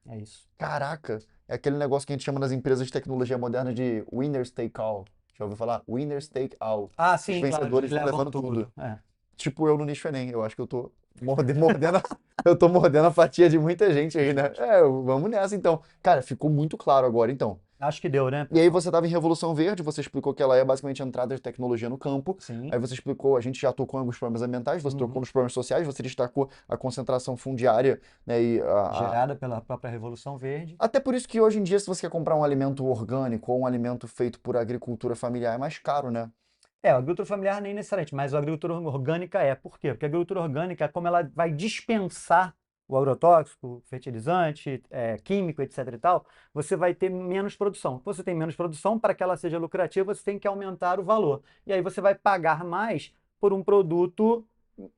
Speaker 2: É isso.
Speaker 1: Caraca, é aquele negócio que a gente chama nas empresas de tecnologia moderna de winners take all. Já ouviu falar? Winners take all.
Speaker 2: Ah,
Speaker 1: Os
Speaker 2: sim, claro,
Speaker 1: vencedores
Speaker 2: eles
Speaker 1: vão
Speaker 2: levam
Speaker 1: levando tudo.
Speaker 2: tudo. É.
Speaker 1: Tipo eu no nicho Enem. Eu acho que eu tô mordendo, eu tô mordendo a fatia de muita gente aí, né? Vamos nessa então. Cara, ficou muito claro agora então.
Speaker 2: Acho que deu, né,
Speaker 1: E aí
Speaker 2: pessoal?
Speaker 1: você estava em Revolução Verde, você explicou que ela é basicamente a entrada de tecnologia no campo.
Speaker 2: Sim.
Speaker 1: Aí você explicou, a gente já tocou em alguns problemas ambientais, você tocou
Speaker 2: Uhum.
Speaker 1: nos problemas sociais, você destacou a concentração fundiária, né? E
Speaker 2: Gerada pela própria Revolução Verde.
Speaker 1: até por isso que hoje em dia, se você quer comprar um alimento orgânico ou um alimento feito por agricultura familiar, é mais caro, né?
Speaker 2: O agricultura familiar nem necessariamente, mas a agricultura orgânica é. Por quê? Porque a agricultura orgânica, como ela vai dispensar o agrotóxico, fertilizante, químico, etc e tal, você vai ter menos produção. Você tem menos produção, para que ela seja lucrativa, você tem que aumentar o valor. E aí você vai pagar mais por um produto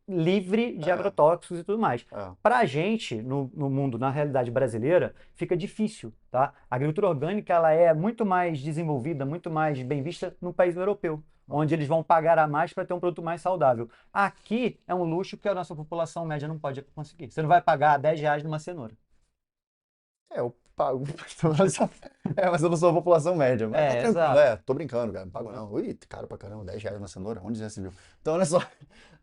Speaker 2: livre de
Speaker 1: É,
Speaker 2: agrotóxicos e tudo mais.
Speaker 1: é.
Speaker 2: Para a gente, no mundo, na realidade brasileira, fica difícil, tá? A agricultura orgânica, ela é muito mais desenvolvida, muito mais bem vista no país europeu, onde eles vão pagar a mais para ter um produto mais saudável. Aqui é um luxo que a nossa população média não pode conseguir. Você não vai pagar R$ 10 numa cenoura.
Speaker 1: Eu pago. Mas eu não sou a população média. Mas
Speaker 2: É,
Speaker 1: tranquilo,
Speaker 2: exato.
Speaker 1: tô brincando, cara. Não pago não. Ui, caro pra caramba, R$ 10 na cenoura, onde já se viu? Então, olha só.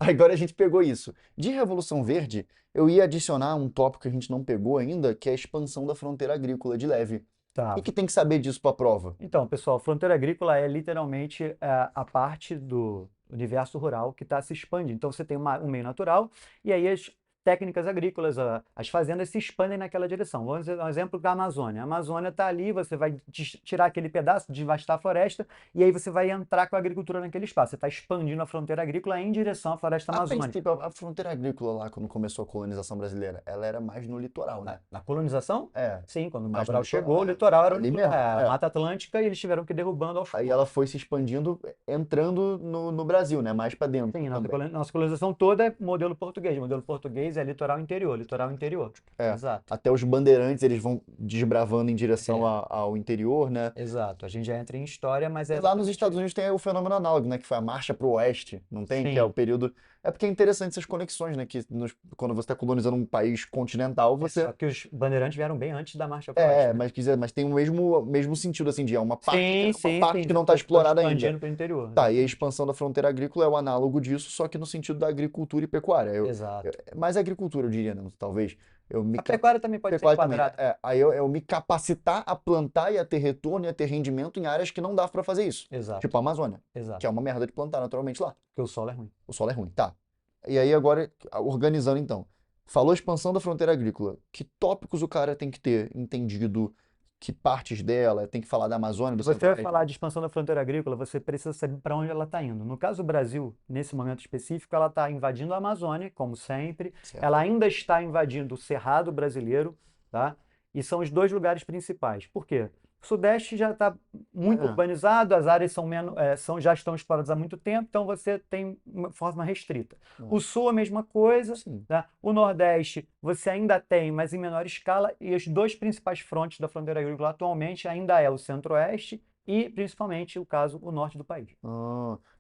Speaker 1: Agora a gente pegou isso. De Revolução Verde, eu ia adicionar um tópico que a gente não pegou ainda, que é a expansão da fronteira agrícola de leve.
Speaker 2: Tá.
Speaker 1: E que tem que saber disso pra prova?
Speaker 2: Então, pessoal, fronteira agrícola é literalmente a parte do universo rural que está se expandindo. Então, você tem um meio natural e aí as técnicas agrícolas, as fazendas se expandem naquela direção. Vamos dar um exemplo da Amazônia. A Amazônia está ali, você vai tirar aquele pedaço, devastar a floresta e aí você vai entrar com a agricultura naquele espaço. Você está expandindo a fronteira agrícola em direção à floresta
Speaker 1: A
Speaker 2: amazônica.
Speaker 1: princípio, a fronteira agrícola lá, quando começou a colonização brasileira, ela era mais no litoral, né?
Speaker 2: Na colonização?
Speaker 1: É,
Speaker 2: Sim, quando o
Speaker 1: mais no
Speaker 2: Cabral chegou, o litoral era
Speaker 1: ali mesmo.
Speaker 2: a Mata Atlântica e eles tiveram que ir derrubando aos
Speaker 1: Aí
Speaker 2: poucos.
Speaker 1: ela foi se expandindo, entrando no Brasil, né? Mais pra dentro
Speaker 2: Sim,
Speaker 1: também.
Speaker 2: nossa colonização toda é modelo português. Modelo português é litoral interior, litoral interior.
Speaker 1: É,
Speaker 2: Exato.
Speaker 1: até os bandeirantes eles vão desbravando em direção
Speaker 2: É,
Speaker 1: ao interior, né?
Speaker 2: exato. A gente já entra em história, mas é
Speaker 1: E lá nos
Speaker 2: exatamente
Speaker 1: Estados
Speaker 2: isso.
Speaker 1: Unidos tem o fenômeno análogo, né? Que foi a marcha pro oeste, não tem? Que é o
Speaker 2: Sim.
Speaker 1: período. É porque é interessante essas conexões, né? Que quando você está colonizando um país continental,
Speaker 2: Só
Speaker 1: você.
Speaker 2: que os bandeirantes vieram bem antes da Marcha para o Oeste, né?
Speaker 1: Mas quiser, mas tem o mesmo sentido, assim, de é
Speaker 2: Sim,
Speaker 1: uma
Speaker 2: sim,
Speaker 1: parte
Speaker 2: sim.
Speaker 1: que não está
Speaker 2: Foi
Speaker 1: explorada ainda.
Speaker 2: expandindo para o interior,
Speaker 1: Tá, e a
Speaker 2: exatamente.
Speaker 1: expansão da fronteira agrícola é o análogo disso, só que no sentido da agricultura e pecuária.
Speaker 2: Exato.
Speaker 1: Mais agricultura, eu diria, né? Talvez. Eu me
Speaker 2: A pecuária também pode ser
Speaker 1: Pecuária também.
Speaker 2: enquadrada.
Speaker 1: Aí eu me capacitar a plantar e a ter retorno e a ter rendimento em áreas que não dá para fazer isso. Tipo
Speaker 2: Exato,
Speaker 1: a Amazônia, que é
Speaker 2: exato.
Speaker 1: uma merda de plantar naturalmente lá.
Speaker 2: Porque o solo é ruim.
Speaker 1: O solo é ruim. Tá. E aí agora, organizando então. Falou expansão da fronteira agrícola. Que tópicos o cara tem que ter entendido? Que partes dela? Tem que falar da Amazônia, do
Speaker 2: Se você vai
Speaker 1: Centro-Oeste?
Speaker 2: falar de expansão da fronteira agrícola, você precisa saber para onde ela está indo. No caso do Brasil, nesse momento específico, ela está invadindo a Amazônia, como sempre. Ela
Speaker 1: Certo.
Speaker 2: ainda está invadindo o Cerrado brasileiro, tá? E são os dois lugares principais. Por quê? O Sudeste já está muito
Speaker 1: É,
Speaker 2: urbanizado, as áreas já estão exploradas há muito tempo, então você tem uma forma restrita.
Speaker 1: é.
Speaker 2: O Sul, a mesma coisa,
Speaker 1: Sim.
Speaker 2: tá? O Nordeste, você ainda tem, mas em menor escala, e os dois principais frontes da fronteira agrícola atualmente ainda é o Centro-Oeste e, principalmente, o caso, o norte do país.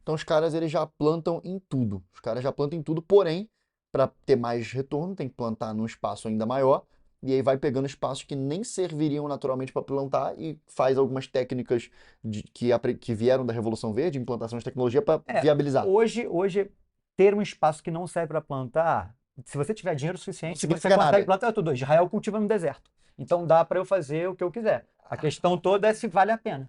Speaker 1: Então os caras eles já plantam em tudo. Os caras já plantam em tudo, porém, para ter mais retorno, tem que plantar num espaço ainda maior. E aí vai pegando espaços que nem serviriam naturalmente para plantar e faz algumas técnicas que vieram da Revolução Verde, implantação de tecnologia para
Speaker 2: É,
Speaker 1: viabilizar.
Speaker 2: hoje, ter um espaço que não serve para plantar, se você tiver dinheiro
Speaker 1: Não
Speaker 2: suficiente, você
Speaker 1: significa
Speaker 2: consegue
Speaker 1: nada.
Speaker 2: plantar tudo. Israel cultiva no deserto. Então dá para eu fazer o que eu quiser. A questão toda é se vale a pena.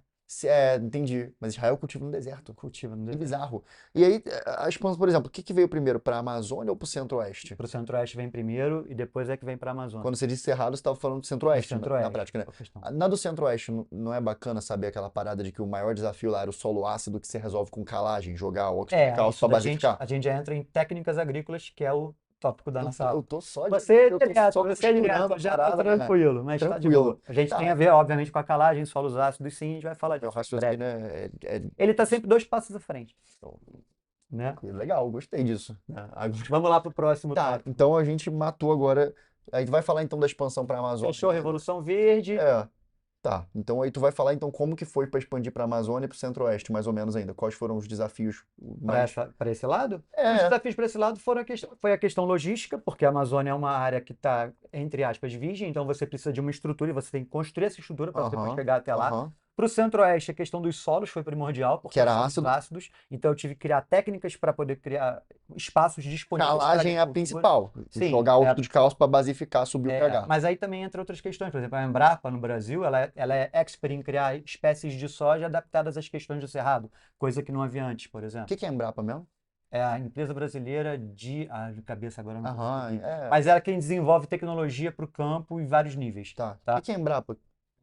Speaker 1: Entendi. Mas Israel cultiva no deserto.
Speaker 2: Cultiva no
Speaker 1: Que
Speaker 2: deserto.
Speaker 1: bizarro. E aí, a expansão, por exemplo, o que que veio primeiro, para a Amazônia ou para o Centro-Oeste?
Speaker 2: Para o Centro-Oeste vem primeiro e depois é que vem para a Amazônia.
Speaker 1: Quando você disse Cerrado, você estava falando do
Speaker 2: Do
Speaker 1: Centro-Oeste, na
Speaker 2: Centro-Oeste,
Speaker 1: prática, né?
Speaker 2: a questão.
Speaker 1: Na do Centro-Oeste, não é bacana saber aquela parada de que o maior desafio lá era o solo ácido que se resolve com calagem, jogar óxido de cálcio
Speaker 2: Isso
Speaker 1: para
Speaker 2: da gente,
Speaker 1: basificar?
Speaker 2: a gente já entra em técnicas agrícolas, que é o tópico da nossa
Speaker 1: Eu
Speaker 2: aula.
Speaker 1: tô só de,
Speaker 2: Você
Speaker 1: eu
Speaker 2: é
Speaker 1: tô
Speaker 2: direto,
Speaker 1: só
Speaker 2: você é
Speaker 1: costurando
Speaker 2: direto,
Speaker 1: a
Speaker 2: já tá
Speaker 1: parada, né?
Speaker 2: tranquilo, mas tá de boa.
Speaker 1: Tranquilo.
Speaker 2: A gente tem
Speaker 1: Tá,
Speaker 2: a ver, obviamente, com a calagem, solos ácidos, sim, a gente vai falar
Speaker 1: meu
Speaker 2: disso em breve.
Speaker 1: raciocínio é
Speaker 2: Ele tá sempre dois passos à frente. né?
Speaker 1: Legal, gostei disso.
Speaker 2: Vamos lá pro próximo
Speaker 1: Tá,
Speaker 2: tópico.
Speaker 1: então a gente matou agora. Aí tu vai falar então da expansão para a Amazônia.
Speaker 2: Fechou a Revolução Verde.
Speaker 1: É, tá. Então aí tu vai falar então como que foi para expandir para a Amazônia e para o Centro-Oeste, mais ou menos ainda. Quais foram os desafios mais.
Speaker 2: Para esse lado? Os
Speaker 1: É,
Speaker 2: desafios para esse lado foram foi a questão logística, porque a Amazônia é uma área que está, entre aspas, virgem, então você precisa de uma estrutura e você tem que construir essa estrutura para você
Speaker 1: aham,
Speaker 2: chegar até lá.
Speaker 1: aham.
Speaker 2: Para o Centro-Oeste, a questão dos solos foi primordial,
Speaker 1: Que
Speaker 2: porque
Speaker 1: era
Speaker 2: são
Speaker 1: ácido.
Speaker 2: ácidos, então eu tive que criar técnicas para poder criar espaços disponíveis para
Speaker 1: Calagem é a
Speaker 2: agricultura.
Speaker 1: principal.
Speaker 2: Sim,
Speaker 1: Jogar óxido de cálcio para basificar, subir o pH.
Speaker 2: mas aí também entra outras questões. Por exemplo, a Embrapa, no Brasil, ela é expert em criar espécies de soja adaptadas às questões do cerrado, coisa que não havia antes, por
Speaker 1: O
Speaker 2: exemplo.
Speaker 1: que que é Embrapa mesmo?
Speaker 2: É a empresa brasileira de cabeça agora eu não consigo
Speaker 1: Aham,
Speaker 2: dizer.
Speaker 1: é.
Speaker 2: Mas ela é quem desenvolve tecnologia para o campo em vários níveis,
Speaker 1: Tá. O que
Speaker 2: tá?
Speaker 1: que é Embrapa?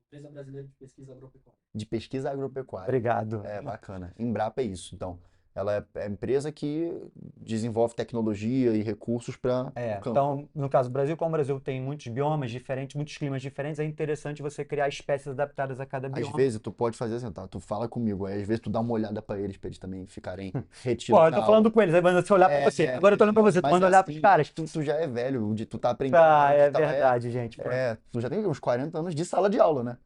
Speaker 3: Empresa Brasileira de Pesquisa Agropecuária.
Speaker 1: De pesquisa agropecuária.
Speaker 2: Obrigado.
Speaker 1: É bacana. Embrapa é isso. Então, ela é a empresa que desenvolve tecnologia e recursos para o campo.
Speaker 2: Então, no caso do Brasil, como o Brasil tem muitos biomas diferentes, muitos climas diferentes, é interessante você criar espécies adaptadas a cada
Speaker 1: Às
Speaker 2: bioma.
Speaker 1: vezes tu pode fazer assim, tá? Tu fala comigo, aí às vezes tu dá uma olhada para eles também ficarem retidos
Speaker 2: Pô, eu
Speaker 1: na
Speaker 2: tô
Speaker 1: aula.
Speaker 2: falando com eles, aí manda você olhar pra você. Agora eu tô olhando pra você, tu
Speaker 1: Mas
Speaker 2: manda olhar pros
Speaker 1: assim,
Speaker 2: caras.
Speaker 1: tu já é velho, tu tá aprendendo.
Speaker 2: Ah, é
Speaker 1: tu tá-
Speaker 2: verdade, gente. Pô.
Speaker 1: tu já tem uns 40 anos de sala de aula, né?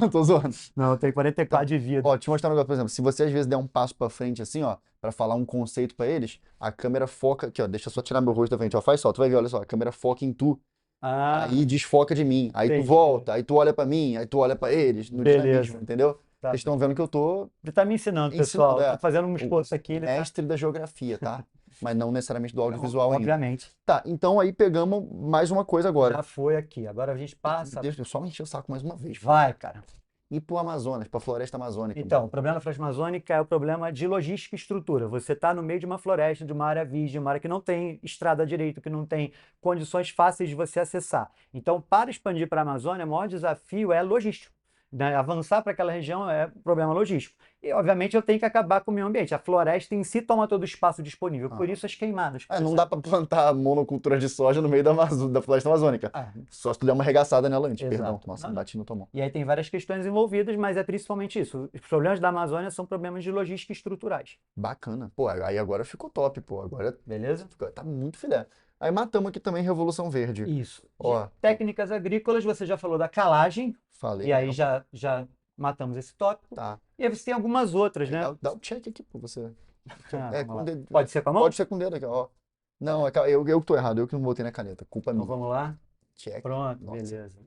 Speaker 1: Não, tô zoando.
Speaker 2: Não, eu tenho 44
Speaker 1: Então,
Speaker 2: de vida.
Speaker 1: ó, te mostrar um negócio, por exemplo, se você às vezes der um passo pra frente assim, ó, pra falar um conceito pra eles, a câmera foca aqui, ó, deixa eu só tirar meu rosto da frente, ó, faz só, tu vai ver, olha só, a câmera foca em tu,
Speaker 2: Ah,
Speaker 1: aí desfoca de mim, aí tu
Speaker 2: entendi.
Speaker 1: volta, aí tu olha pra mim, aí tu olha pra eles, no
Speaker 2: Beleza.
Speaker 1: dinamismo, entendeu?
Speaker 2: Tá.
Speaker 1: Vocês estão vendo que eu tô
Speaker 2: Você tá me ensinando,
Speaker 1: ensinando,
Speaker 2: pessoal. Tô fazendo um
Speaker 1: o
Speaker 2: esforço aqui, ele tá.
Speaker 1: mestre da geografia, tá? Mas não necessariamente do audiovisual ainda.
Speaker 2: Obviamente.
Speaker 1: Tá, então aí pegamos mais uma coisa agora.
Speaker 2: Já foi aqui. Agora a gente passa.
Speaker 1: Deixa eu só encher o saco mais uma vez.
Speaker 2: Vai, cara.
Speaker 1: Ir pro Amazonas, pra floresta amazônica.
Speaker 2: Então, o problema da floresta amazônica é o problema de logística e estrutura. Você está no meio de uma floresta, de uma área virgem, uma área que não tem estrada direito, que não tem condições fáceis de você acessar. Então, para expandir para a Amazônia, o maior desafio é logístico. Né? Avançar para aquela região é problema logístico. E, obviamente, eu tenho que acabar com o meio ambiente. A floresta em si toma todo o espaço disponível, por isso as queimadas.
Speaker 1: Não dá pra plantar monocultura de soja no meio da floresta amazônica.
Speaker 2: Ah,
Speaker 1: Só se tu der uma arregaçada nela antes,
Speaker 2: Exato.
Speaker 1: perdão. Nossa,
Speaker 2: Não,
Speaker 1: bati no tua mão.
Speaker 2: E aí tem várias questões envolvidas, mas é principalmente isso. Os problemas da Amazônia são problemas de logística estruturais.
Speaker 1: Bacana. Pô, aí agora ficou top, pô. Agora
Speaker 2: Beleza?
Speaker 1: tá muito filé. Aí matamos aqui também Revolução Verde.
Speaker 2: Isso.
Speaker 1: Ó.
Speaker 2: De técnicas agrícolas, você já falou da calagem,
Speaker 1: Falei.
Speaker 2: e aí já matamos esse tópico.
Speaker 1: Tá.
Speaker 2: E aí você tem algumas outras, né?
Speaker 1: Dá o check aqui, pô, você.
Speaker 2: Ah,
Speaker 1: É,
Speaker 2: vamos
Speaker 1: com
Speaker 2: lá.
Speaker 1: o dedo.
Speaker 2: Pode ser com a mão?
Speaker 1: Pode ser com o dedo aqui, ó. Não, eu que tô errado, eu que não botei na caneta. Culpa
Speaker 2: Então
Speaker 1: minha.
Speaker 2: vamos lá.
Speaker 1: Check.
Speaker 2: Pronto,
Speaker 1: Nossa.
Speaker 2: beleza.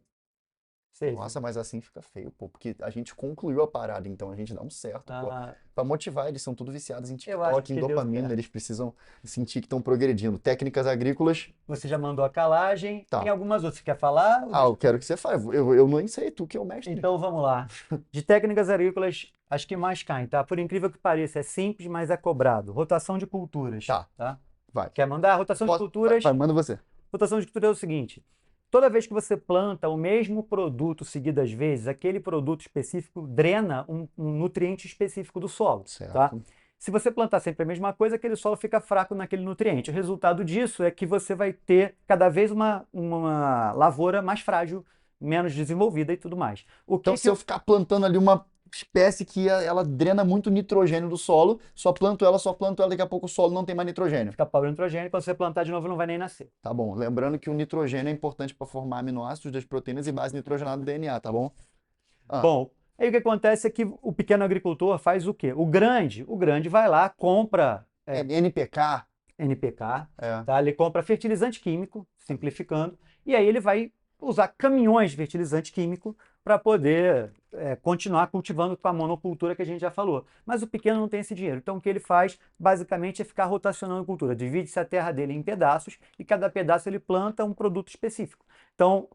Speaker 2: Sei,
Speaker 1: Nossa, mas assim fica feio, pô, porque a gente concluiu a parada, então a gente dá um certo, pô.
Speaker 2: tá.
Speaker 1: Pra motivar, eles são tudo viciados em
Speaker 2: Eu acho
Speaker 1: TikTok, em
Speaker 2: que deu
Speaker 1: dopamina,
Speaker 2: certo.
Speaker 1: eles precisam sentir que estão progredindo. Técnicas agrícolas,
Speaker 2: Você já mandou a calagem.
Speaker 1: Tá.
Speaker 2: Tem algumas outras. Você quer falar?
Speaker 1: eu quero que você fale. Eu nem sei, tu que é o mestre.
Speaker 2: Então vamos lá. De técnicas agrícolas, as que mais caem, tá? Por incrível que pareça, é simples, mas é cobrado. Rotação de culturas.
Speaker 1: Tá. Vai.
Speaker 2: Quer mandar? Rotação de
Speaker 1: Posso-
Speaker 2: culturas.
Speaker 1: Vai, manda você.
Speaker 2: Rotação de cultura é o seguinte: toda vez que você planta o mesmo produto seguidas vezes, aquele produto específico drena um nutriente específico do solo,
Speaker 1: Certo.
Speaker 2: tá? Se você plantar sempre a mesma coisa, aquele solo fica fraco naquele nutriente. O resultado disso é que você vai ter cada vez uma lavoura mais frágil, menos desenvolvida e tudo mais.
Speaker 1: Então, se eu ficar plantando ali uma espécie que ela drena muito nitrogênio do solo, só planto ela, daqui a pouco o solo não tem mais nitrogênio.
Speaker 2: fica pobre em nitrogênio, quando você plantar de novo não vai nem nascer.
Speaker 1: Tá bom. Lembrando que o nitrogênio é importante para formar aminoácidos das proteínas e base nitrogenada do DNA, tá bom?
Speaker 2: Bom, aí o que acontece é que o pequeno agricultor faz o quê? O grande vai lá, compra
Speaker 1: NPK.
Speaker 2: NPK,
Speaker 1: É.
Speaker 2: tá? Ele compra fertilizante químico, simplificando, e aí ele vai usar caminhões de fertilizante químico para poder continuar cultivando com a monocultura que a gente já falou. Mas o pequeno não tem esse dinheiro. Então o que ele faz, basicamente, é ficar rotacionando a cultura. Divide-se a terra dele em pedaços e cada pedaço ele planta um produto específico. Então,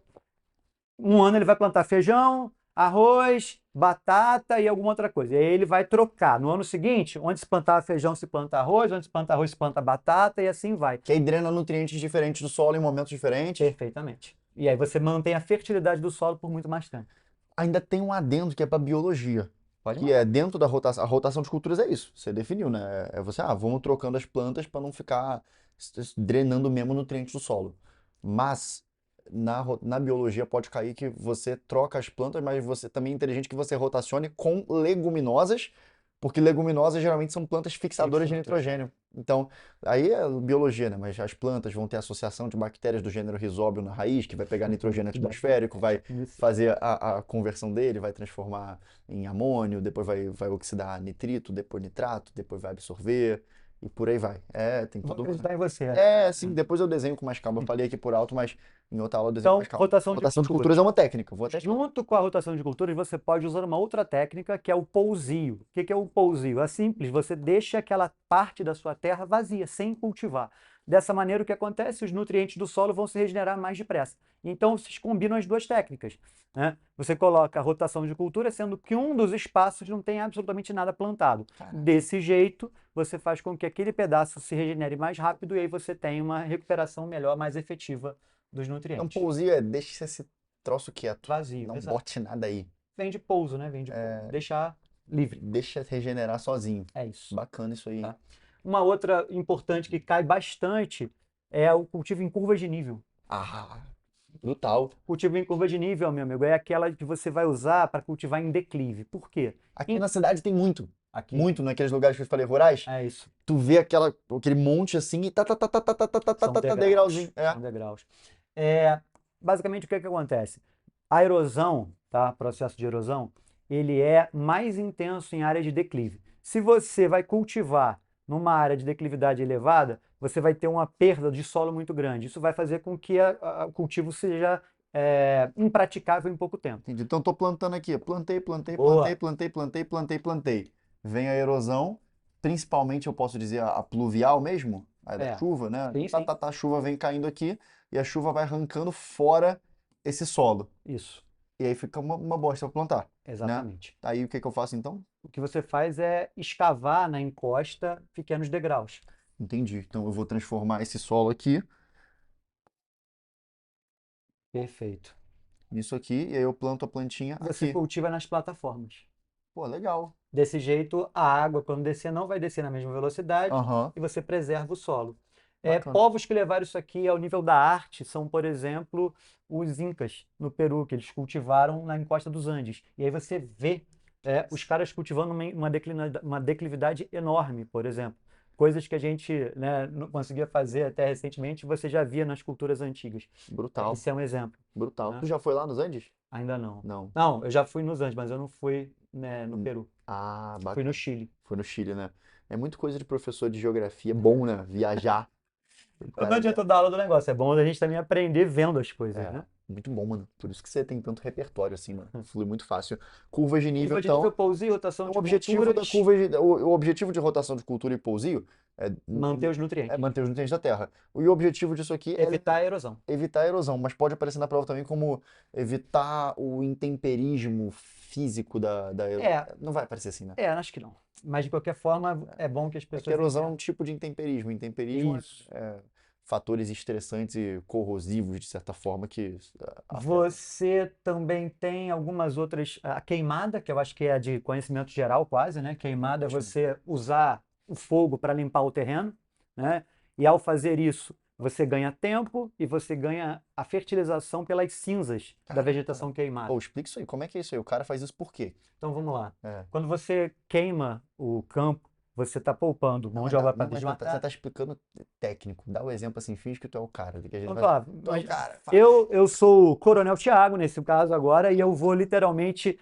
Speaker 2: um ano ele vai plantar feijão, arroz, batata e alguma outra coisa. E aí ele vai trocar. No ano seguinte, onde se plantava feijão, se planta arroz, onde se planta arroz, se planta batata e assim vai.
Speaker 1: Que aí drena nutrientes diferentes do solo em momentos diferentes.
Speaker 2: Perfeitamente. E aí você mantém a fertilidade do solo por muito mais tempo.
Speaker 1: Ainda tem um adendo que é para biologia.
Speaker 2: Pode
Speaker 1: Que é dentro da rotação. A rotação de culturas é isso. Você definiu, né? É você, vamos trocando as plantas para não ficar drenando mesmo nutrientes do solo. Mas na biologia pode cair que você troca as plantas, mas você também é inteligente que você rotacione com leguminosas Porque leguminosas geralmente são plantas fixadoras de
Speaker 2: Fixadoras.
Speaker 1: nitrogênio. Então, aí é biologia, né? Mas as plantas vão ter associação de bactérias do gênero Rhizóbio na raiz, que vai pegar nitrogênio atmosférico, vai
Speaker 2: Isso.
Speaker 1: fazer a conversão dele, vai transformar em amônio, depois vai oxidar nitrito, depois nitrato, depois vai absorver e por aí vai. Tem
Speaker 2: Vou
Speaker 1: tudo.
Speaker 2: acreditar em você. Né?
Speaker 1: Sim, depois eu desenho com mais calma. Eu falei aqui por alto, mas em outra aula eu desenho com
Speaker 2: Então,
Speaker 1: mais calma.
Speaker 2: rotação de
Speaker 1: Rotação de
Speaker 2: culturas.
Speaker 1: culturas é uma técnica. Vou até
Speaker 2: Junto com a rotação de culturas, você pode usar uma outra técnica que é o pousio. O que é o pousio? É simples, você deixa aquela parte da sua terra vazia, sem cultivar. Dessa maneira, o que acontece? Os nutrientes do solo vão se regenerar mais depressa. Então, vocês combinam as duas técnicas. Né? Você coloca a rotação de cultura, sendo que um dos espaços não tem absolutamente nada plantado. Desse jeito, você faz com que aquele pedaço se regenere mais rápido e aí você tem uma recuperação melhor, mais efetiva dos
Speaker 1: Então,
Speaker 2: nutrientes.
Speaker 1: poesia deixa esse troço quieto.
Speaker 2: Vazio,
Speaker 1: Não
Speaker 2: exato.
Speaker 1: bote nada aí.
Speaker 2: Vem de pouso, né? Vem de pouso. Deixar livre.
Speaker 1: Deixa regenerar sozinho.
Speaker 2: É isso.
Speaker 1: Bacana isso aí.
Speaker 2: Tá? Uma outra importante que cai bastante é o cultivo em curvas de nível.
Speaker 1: Brutal.
Speaker 2: Cultivo em curva de nível, meu amigo, é aquela que você vai usar para cultivar em declive. Por quê?
Speaker 1: Aqui na cidade tem muito.
Speaker 2: Aqui.
Speaker 1: Muito, naqueles lugares que eu falei, rurais.
Speaker 2: É isso.
Speaker 1: Tu vê aquele monte assim e
Speaker 2: São
Speaker 1: degrauzinho.
Speaker 2: São degraus. Basicamente, o que acontece? A erosão, tá? Processo de erosão, ele é mais intenso em área de declive. Se você vai cultivar numa área de declividade elevada, você vai ter uma perda de solo muito grande. Isso vai fazer com que o cultivo seja impraticável em pouco tempo.
Speaker 1: Entendi. Então tô plantando aqui. Plantei.
Speaker 2: Boa.
Speaker 1: Plantei. Vem a erosão, principalmente eu posso dizer a pluvial mesmo, a da chuva, né?
Speaker 2: Sim, sim.
Speaker 1: A chuva vem caindo aqui e a chuva vai arrancando fora esse solo.
Speaker 2: Isso,
Speaker 1: E aí fica uma bosta pra plantar.
Speaker 2: exatamente.
Speaker 1: Aí o que eu faço então?
Speaker 2: O que você faz é escavar na encosta pequenos degraus.
Speaker 1: Entendi. Então eu vou transformar esse solo aqui
Speaker 2: Perfeito.
Speaker 1: nisso aqui e aí eu planto a plantinha
Speaker 2: Você
Speaker 1: aqui.
Speaker 2: cultiva nas plataformas.
Speaker 1: Pô, legal.
Speaker 2: Desse jeito, a água, quando descer, não vai descer na mesma velocidade
Speaker 1: Aham.
Speaker 2: e você preserva o solo.
Speaker 1: Bacana.
Speaker 2: Povos que levaram isso aqui ao nível da arte são, por exemplo, os Incas, no Peru, que eles cultivaram na encosta dos Andes. E aí você vê os caras cultivando uma declividade enorme, por exemplo. Coisas que a gente, né, não conseguia fazer até recentemente, você já via nas culturas antigas.
Speaker 1: Brutal.
Speaker 2: Esse é um exemplo.
Speaker 1: Brutal.
Speaker 2: Né?
Speaker 1: Tu já foi lá nos Andes?
Speaker 2: Ainda não.
Speaker 1: Não.
Speaker 2: Não, eu já fui nos Andes, mas eu não fui, né, no Peru.
Speaker 1: Bacana.
Speaker 2: Fui no Chile.
Speaker 1: Foi no Chile, né? É muito coisa de professor de geografia. Bom, né? Viajar.
Speaker 2: Não adianta dar aula do negócio, é bom a gente também aprender vendo as coisas, né?
Speaker 1: Muito bom, mano. Por isso que você tem tanto repertório assim, mano. Flui muito fácil. Curvas de nível,
Speaker 2: Curva de
Speaker 1: então.
Speaker 2: nível, pousio, rotação de
Speaker 1: O objetivo
Speaker 2: culturas,
Speaker 1: da curva o objetivo de rotação de cultura e pousio é
Speaker 2: manter os nutrientes,
Speaker 1: manter os nutrientes da terra. E o objetivo disso aqui é
Speaker 2: evitar a erosão.
Speaker 1: evitar a erosão, mas pode aparecer na prova também como evitar o intemperismo físico da erosão. Não vai aparecer assim, né?
Speaker 2: Acho que não. Mas de qualquer forma, é bom que as
Speaker 1: É que
Speaker 2: pessoas.
Speaker 1: a erosão é um tipo de intemperismo. Intemperismo
Speaker 2: Isso.
Speaker 1: é fatores estressantes e corrosivos, de certa forma, que afetam.
Speaker 2: Você também tem algumas outras. A queimada, que eu acho que é de conhecimento geral, quase, né? Queimada é você usar o fogo para limpar o terreno, né? E ao fazer isso, você ganha tempo e você ganha a fertilização pelas cinzas da vegetação queimada.
Speaker 1: Pô, explica isso aí. Como é que é isso aí? O cara faz isso por quê?
Speaker 2: Então vamos lá.
Speaker 1: É.
Speaker 2: Quando você queima o campo, você está poupando mão de obra para
Speaker 1: Mas
Speaker 2: desmatar.
Speaker 1: você tá explicando técnico. Dá o exemplo assim, finge que tu é o cara. Que a gente
Speaker 2: Então,
Speaker 1: vai...
Speaker 2: claro,
Speaker 1: Tu é o
Speaker 2: mas
Speaker 1: cara.
Speaker 2: eu sou o Coronel Tiago, nesse caso agora, e eu vou literalmente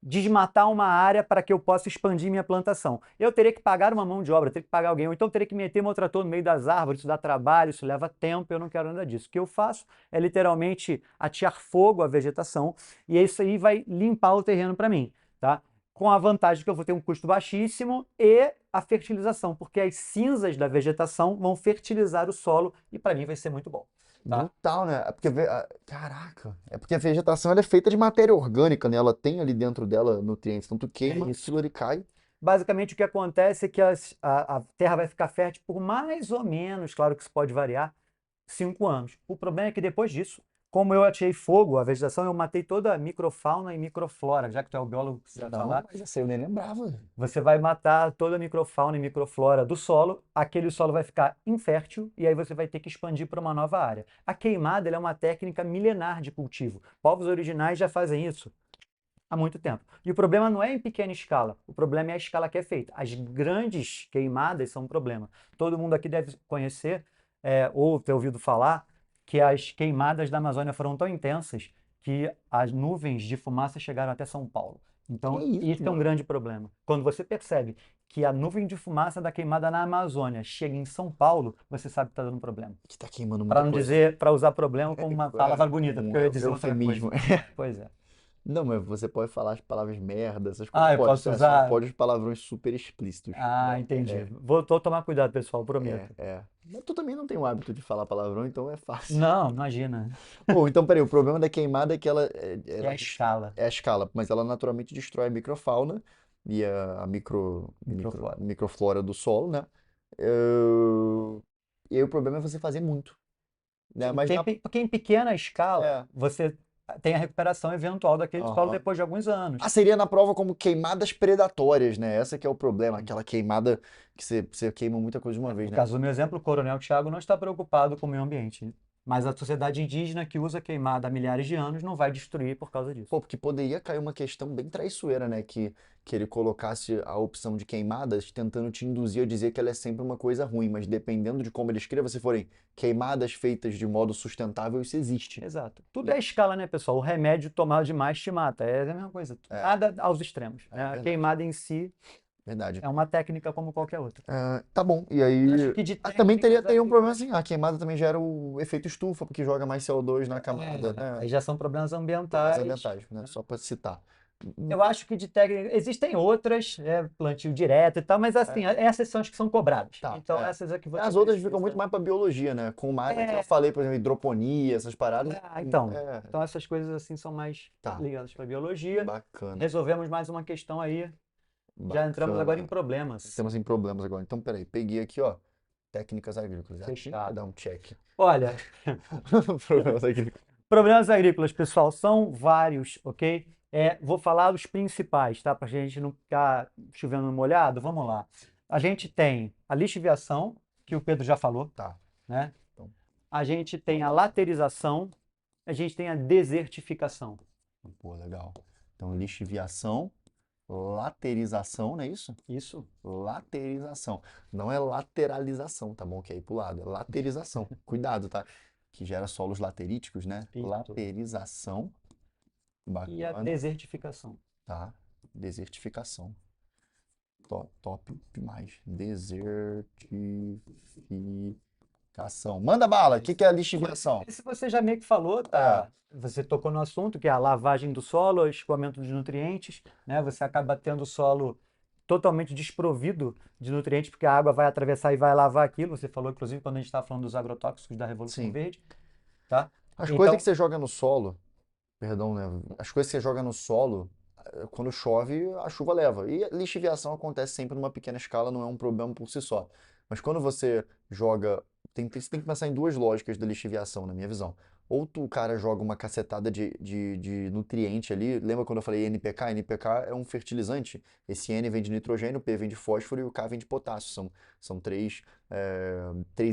Speaker 2: desmatar uma área para que eu possa expandir minha plantação. Eu teria que pagar uma mão de obra, teria que pagar alguém, ou então teria que meter meu trator no meio das árvores, isso dá trabalho, isso leva tempo, eu não quero nada disso. O que eu faço é literalmente atear fogo à vegetação, e isso aí vai limpar o terreno para mim, tá? Com a vantagem que eu vou ter um custo baixíssimo e a fertilização, porque as cinzas da vegetação vão fertilizar o solo e para mim vai ser muito bom. Tá?
Speaker 1: Brutal, né? É porque, caraca, é porque a vegetação ela é feita de matéria orgânica, né? Ela tem ali dentro dela nutrientes. Então tu queima,
Speaker 2: isso.
Speaker 1: aquilo ali cai.
Speaker 2: Basicamente o que acontece é que a terra vai ficar fértil por mais ou menos, claro que isso pode variar, 5 anos. O problema é que depois disso, como eu ateei fogo à vegetação, eu matei toda a microfauna e microflora, já que tu é o biólogo que você vai falar.
Speaker 1: Mas essa eu nem lembrava.
Speaker 2: Você vai matar toda a microfauna e microflora do solo, aquele solo vai ficar infértil e aí você vai ter que expandir para uma nova área. A queimada ela é uma técnica milenar de cultivo. Povos originais já fazem isso. há muito tempo. E o problema não é em pequena escala, o problema é a escala que é feita. As grandes queimadas são um problema. Todo mundo aqui deve conhecer, ou ter ouvido falar, que as queimadas da Amazônia foram tão intensas que as nuvens de fumaça chegaram até São Paulo. Então,
Speaker 1: Que isso,
Speaker 2: isso é um
Speaker 1: mano?
Speaker 2: grande problema. Quando você percebe que a nuvem de fumaça da queimada na Amazônia chega em São Paulo, você sabe que está dando problema.
Speaker 1: Que tá queimando
Speaker 2: Para
Speaker 1: muita
Speaker 2: não
Speaker 1: coisa.
Speaker 2: dizer, para usar problema como uma palavra bonita, porque eu ia dizer outra coisa.
Speaker 1: Eufemismo.
Speaker 2: Pois é.
Speaker 1: Não, mas você pode falar as palavras merda, essas coisas.
Speaker 2: Ah, eu
Speaker 1: Pode,
Speaker 2: posso
Speaker 1: só
Speaker 2: usar.
Speaker 1: pode os palavrões super explícitos.
Speaker 2: Ah, entendi. Vou tomar cuidado, pessoal, prometo.
Speaker 1: Mas tu também não tem o hábito de falar palavrão, então é fácil.
Speaker 2: Não, imagina.
Speaker 1: Bom, então peraí, o problema da queimada é que
Speaker 2: É a escala.
Speaker 1: é a escala, mas ela naturalmente destrói a microfauna e a
Speaker 2: Microflora.
Speaker 1: microflora do solo, né? Eh, E aí o problema é você fazer muito, né? Mas
Speaker 2: Porque em pequena escala,
Speaker 1: é,
Speaker 2: você tem a recuperação eventual daquele solo
Speaker 1: aham.
Speaker 2: depois de alguns anos.
Speaker 1: Ah, seria na prova como queimadas predatórias, né? Essa que é o problema, aquela queimada que você queima muita coisa de uma vez,
Speaker 2: No
Speaker 1: né?
Speaker 2: caso do meu exemplo, o Coronel Thiago não está preocupado com o meio ambiente. Mas a sociedade indígena que usa queimada há milhares de anos não vai destruir por causa disso.
Speaker 1: Pô, porque poderia cair uma questão bem traiçoeira, né? Que ele colocasse a opção de queimadas tentando te induzir a dizer que ela é sempre uma coisa ruim, mas dependendo de como ele escreva, se forem queimadas feitas de modo sustentável, isso existe.
Speaker 2: Exato. Tudo é escala, né, pessoal? O remédio tomado demais te mata. É a mesma coisa.
Speaker 1: É.
Speaker 2: Nada aos extremos, né? A
Speaker 1: verdade.
Speaker 2: queimada em si
Speaker 1: Verdade.
Speaker 2: é uma técnica como qualquer outra.
Speaker 1: Tá bom, e aí.
Speaker 2: Acho que de
Speaker 1: Também teria
Speaker 2: técnicas
Speaker 1: um problema assim, a queimada também gera o efeito estufa, porque joga mais CO2 na camada, né?
Speaker 2: Aí já são problemas
Speaker 1: Problemas
Speaker 2: ambientais.
Speaker 1: ambientais, né? Só para citar.
Speaker 2: Eu acho que de técnica. Existem outras, plantio direto e tal, mas assim, essas são as que são cobradas.
Speaker 1: Tá,
Speaker 2: Então, essas é que você
Speaker 1: As outras
Speaker 2: precisa.
Speaker 1: ficam muito mais para biologia, né? Com mais, que
Speaker 2: É.
Speaker 1: eu falei, por exemplo, hidroponia, essas paradas.
Speaker 2: Então,
Speaker 1: É,
Speaker 2: então essas coisas assim são mais
Speaker 1: Tá.
Speaker 2: ligadas para biologia.
Speaker 1: bacana.
Speaker 2: Resolvemos mais uma questão aí. Já entramos agora em problemas.
Speaker 1: Estamos em problemas agora. Então, peraí, peguei aqui, ó, técnicas agrícolas. Aqui,
Speaker 2: Fechado.
Speaker 1: dar um check.
Speaker 2: Olha,
Speaker 1: Problemas agrícolas.
Speaker 2: problemas agrícolas, pessoal, são vários, ok? Vou falar os principais, tá? Para a gente não ficar chovendo no molhado. Vamos lá. A gente tem a lixiviação, que o Pedro já falou,
Speaker 1: Tá.
Speaker 2: né?
Speaker 1: Então.
Speaker 2: A gente tem a laterização, a gente tem a desertificação.
Speaker 1: Pô, legal. Então, lixiviação, laterização, não é isso?
Speaker 2: Isso.
Speaker 1: Laterização. Não é lateralização, tá bom? Que é ir pro lado. É laterização. Cuidado, tá? Que gera solos lateríticos, né?
Speaker 2: Isso.
Speaker 1: Laterização.
Speaker 2: E a
Speaker 1: Bacana.
Speaker 2: desertificação.
Speaker 1: Tá. Desertificação. Top demais. Desertificação. Manda bala. O que é a lixiviação?
Speaker 2: Esse você já meio que falou, tá? Você tocou no assunto, que é a lavagem do solo, o escoamento de nutrientes, né? Você acaba tendo o solo totalmente desprovido de nutrientes, porque a água vai atravessar e vai lavar aquilo. Você falou, inclusive, quando a gente estava falando dos agrotóxicos da Revolução
Speaker 1: Sim.
Speaker 2: Verde, tá?
Speaker 1: As
Speaker 2: Então,
Speaker 1: coisas que você joga no solo, perdão, né? As coisas que você joga no solo, quando chove, a chuva leva. E a lixiviação acontece sempre numa pequena escala, não é um problema por si só. Mas quando você joga. Você tem que pensar em duas lógicas da lixiviação, na minha visão. Ou o cara joga uma cacetada de nutriente ali. Lembra quando eu falei NPK? NPK é um fertilizante. Esse N vem de nitrogênio, o P vem de fósforo e o K vem de potássio. São três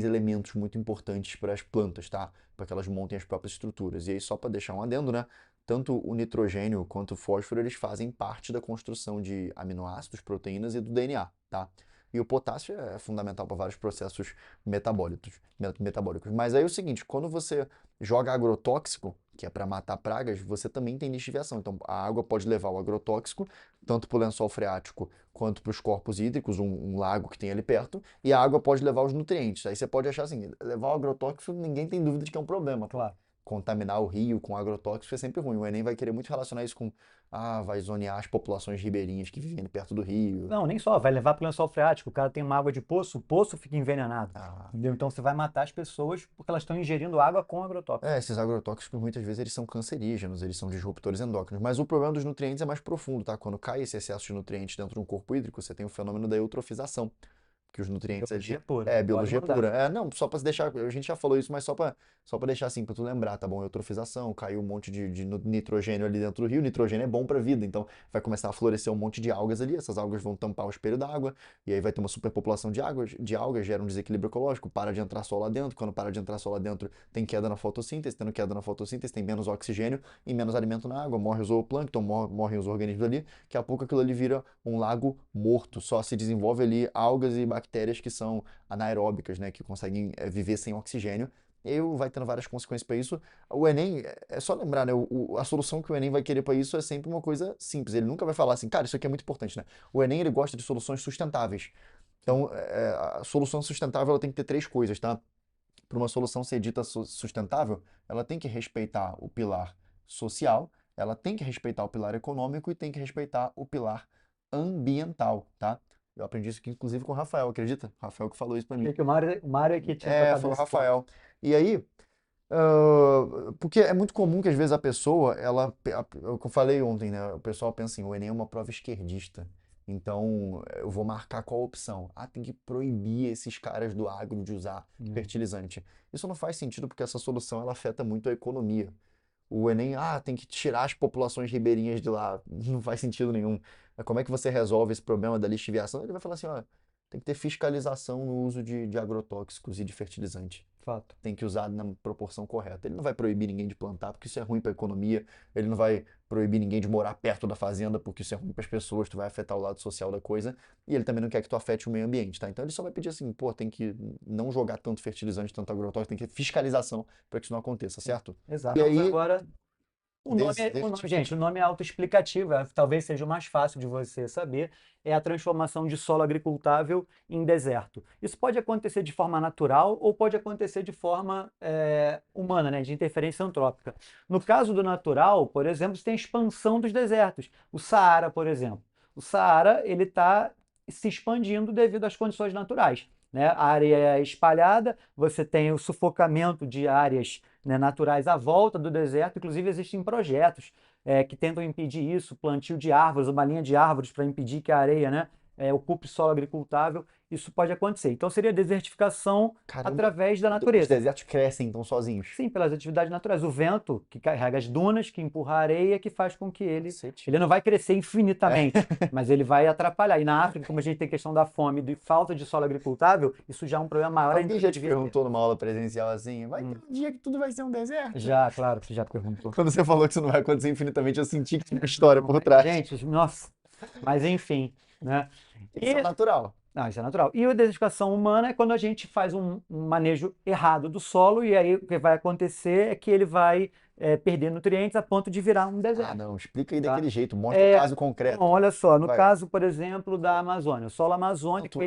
Speaker 1: elementos muito importantes para as plantas, tá? Para que elas montem as próprias estruturas. E aí, só para deixar um adendo, né? Tanto o nitrogênio quanto o fósforo, eles fazem parte da construção de aminoácidos, proteínas e do DNA, tá? E o potássio é fundamental para vários processos metabólicos. Mas aí é o seguinte, quando você joga agrotóxico, que é para matar pragas, você também tem lixiviação. Então a água pode levar o agrotóxico, tanto para o lençol freático quanto para os corpos hídricos, um lago que tem ali perto, e a água pode levar os nutrientes. Aí você pode achar assim, levar o agrotóxico, ninguém tem dúvida de que é um problema.
Speaker 2: claro.
Speaker 1: Contaminar o rio com agrotóxico é sempre ruim. O Enem vai querer muito relacionar isso com, vai zonear as populações ribeirinhas que vivem ali perto do rio.
Speaker 2: Não, nem só, vai levar para o lençol freático. O cara tem uma água de poço, o poço fica envenenado. Entendeu? Então você vai matar as pessoas porque elas estão ingerindo água com agrotóxico.
Speaker 1: Esses agrotóxicos muitas vezes eles são cancerígenos, eles são disruptores endócrinos. Mas o problema dos nutrientes é mais profundo, tá? Quando cai esse excesso de nutrientes dentro de um corpo hídrico, você tem o fenômeno da eutrofização. que os nutrientes
Speaker 2: Biologia
Speaker 1: ali.
Speaker 2: pura.
Speaker 1: É,
Speaker 2: Pode
Speaker 1: biologia
Speaker 2: mandar.
Speaker 1: pura. É, não, só pra se deixar. A gente já falou isso, mas só pra deixar assim, pra tu lembrar, tá bom? Eutrofização, caiu um monte de nitrogênio ali dentro do rio. Nitrogênio é bom pra vida, então vai começar a florescer um monte de algas ali. Essas algas vão tampar o espelho d'água, e aí vai ter uma superpopulação de algas, gera um desequilíbrio ecológico, para de entrar sol lá dentro. Quando para de entrar sol lá dentro, tem queda na fotossíntese. Tendo queda na fotossíntese, tem menos oxigênio e menos alimento na água. Morre o zooplâncton, morrem os organismos ali. Daqui a pouco aquilo ali vira um lago morto. Só se desenvolve ali algas e bactérias que são anaeróbicas, né, que conseguem viver sem oxigênio. E aí vai tendo várias consequências para isso. O Enem, é só lembrar, né, a solução que o Enem vai querer para isso é sempre uma coisa simples. Ele nunca vai falar assim, cara, isso aqui é muito importante, né? O Enem, ele gosta de soluções sustentáveis. Então, a solução sustentável ela tem que ter três coisas, tá? Para uma solução ser dita sustentável, ela tem que respeitar o pilar social, ela tem que respeitar o pilar econômico e tem que respeitar o pilar ambiental, tá? Eu aprendi isso aqui, inclusive, com o Rafael, acredita? O Rafael que falou isso para mim.
Speaker 2: Achei que o Mário aqui tinha
Speaker 1: É,
Speaker 2: tocado
Speaker 1: foi o
Speaker 2: nesse ponto.
Speaker 1: Rafael. E aí, porque é muito comum que às vezes a pessoa, é o que eu falei ontem, né? O pessoal pensa assim, o Enem é uma prova esquerdista. Então, eu vou marcar qual opção? Ah, tem que proibir esses caras do agro de usar fertilizante. Isso não faz sentido porque essa solução ela afeta muito a economia. O Enem, tem que tirar as populações ribeirinhas de lá. Não faz sentido nenhum. Como é que você resolve esse problema da lixiviação? Ele vai falar assim, ó, tem que ter fiscalização no uso de agrotóxicos e de fertilizante.
Speaker 2: Fato.
Speaker 1: Tem que usar na proporção correta. Ele não vai proibir ninguém de plantar, porque isso é ruim para a economia. Ele não vai proibir ninguém de morar perto da fazenda, porque isso é ruim para as pessoas, tu vai afetar o lado social da coisa. E ele também não quer que tu afete o meio ambiente, tá? Então ele só vai pedir assim, pô, tem que não jogar tanto fertilizante, tanto agrotóxico, tem que ter fiscalização para que isso não aconteça, certo?
Speaker 2: Exato.
Speaker 1: E
Speaker 2: Vamos
Speaker 1: aí,
Speaker 2: agora. Gente, o nome é autoexplicativo, talvez seja o mais fácil de você saber, é a transformação de solo agricultável em deserto. Isso pode acontecer de forma natural ou pode acontecer de forma humana, né, de interferência antrópica. No caso do natural, por exemplo, você tem a expansão dos desertos. O Saara, por exemplo. O Saara, ele está se expandindo devido às condições naturais, né? A área é espalhada, você tem o sufocamento de áreas, né, naturais à volta do deserto. Inclusive existem projetos que tentam impedir isso, plantio de árvores, uma linha de árvores para impedir que a areia, né, ocupe solo agricultável. Isso pode acontecer. Então seria desertificação
Speaker 1: caramba,
Speaker 2: através da
Speaker 1: os
Speaker 2: natureza.
Speaker 1: desertos crescem então sozinhos.
Speaker 2: Sim, pelas atividades naturais. O vento que carrega as dunas, que empurra a areia, que faz com que
Speaker 1: Cacete.
Speaker 2: ele não vai crescer infinitamente, mas ele vai atrapalhar. E na África, como a gente tem questão da fome e de falta de solo agricultável, isso já é um problema maior.
Speaker 1: Alguém já te
Speaker 2: devia ter.
Speaker 1: perguntou numa aula presencial assim, vai ter um dia que tudo vai ser um deserto?
Speaker 2: Já, claro, você já perguntou.
Speaker 1: Quando você falou que isso não vai acontecer infinitamente, eu senti que tinha uma história por trás.
Speaker 2: Gente, nossa. Mas enfim, né?
Speaker 1: Isso é natural.
Speaker 2: Não, isso é natural. E a desertificação humana é quando a gente faz um manejo errado do solo, e aí o que vai acontecer é que ele vai perder nutrientes a ponto de virar um deserto.
Speaker 1: Ah, não, explica aí
Speaker 2: Tá?
Speaker 1: daquele jeito, mostra um caso concreto.
Speaker 2: Bom, olha só, no
Speaker 1: Vai.
Speaker 2: caso, por exemplo, da Amazônia. O solo amazônico,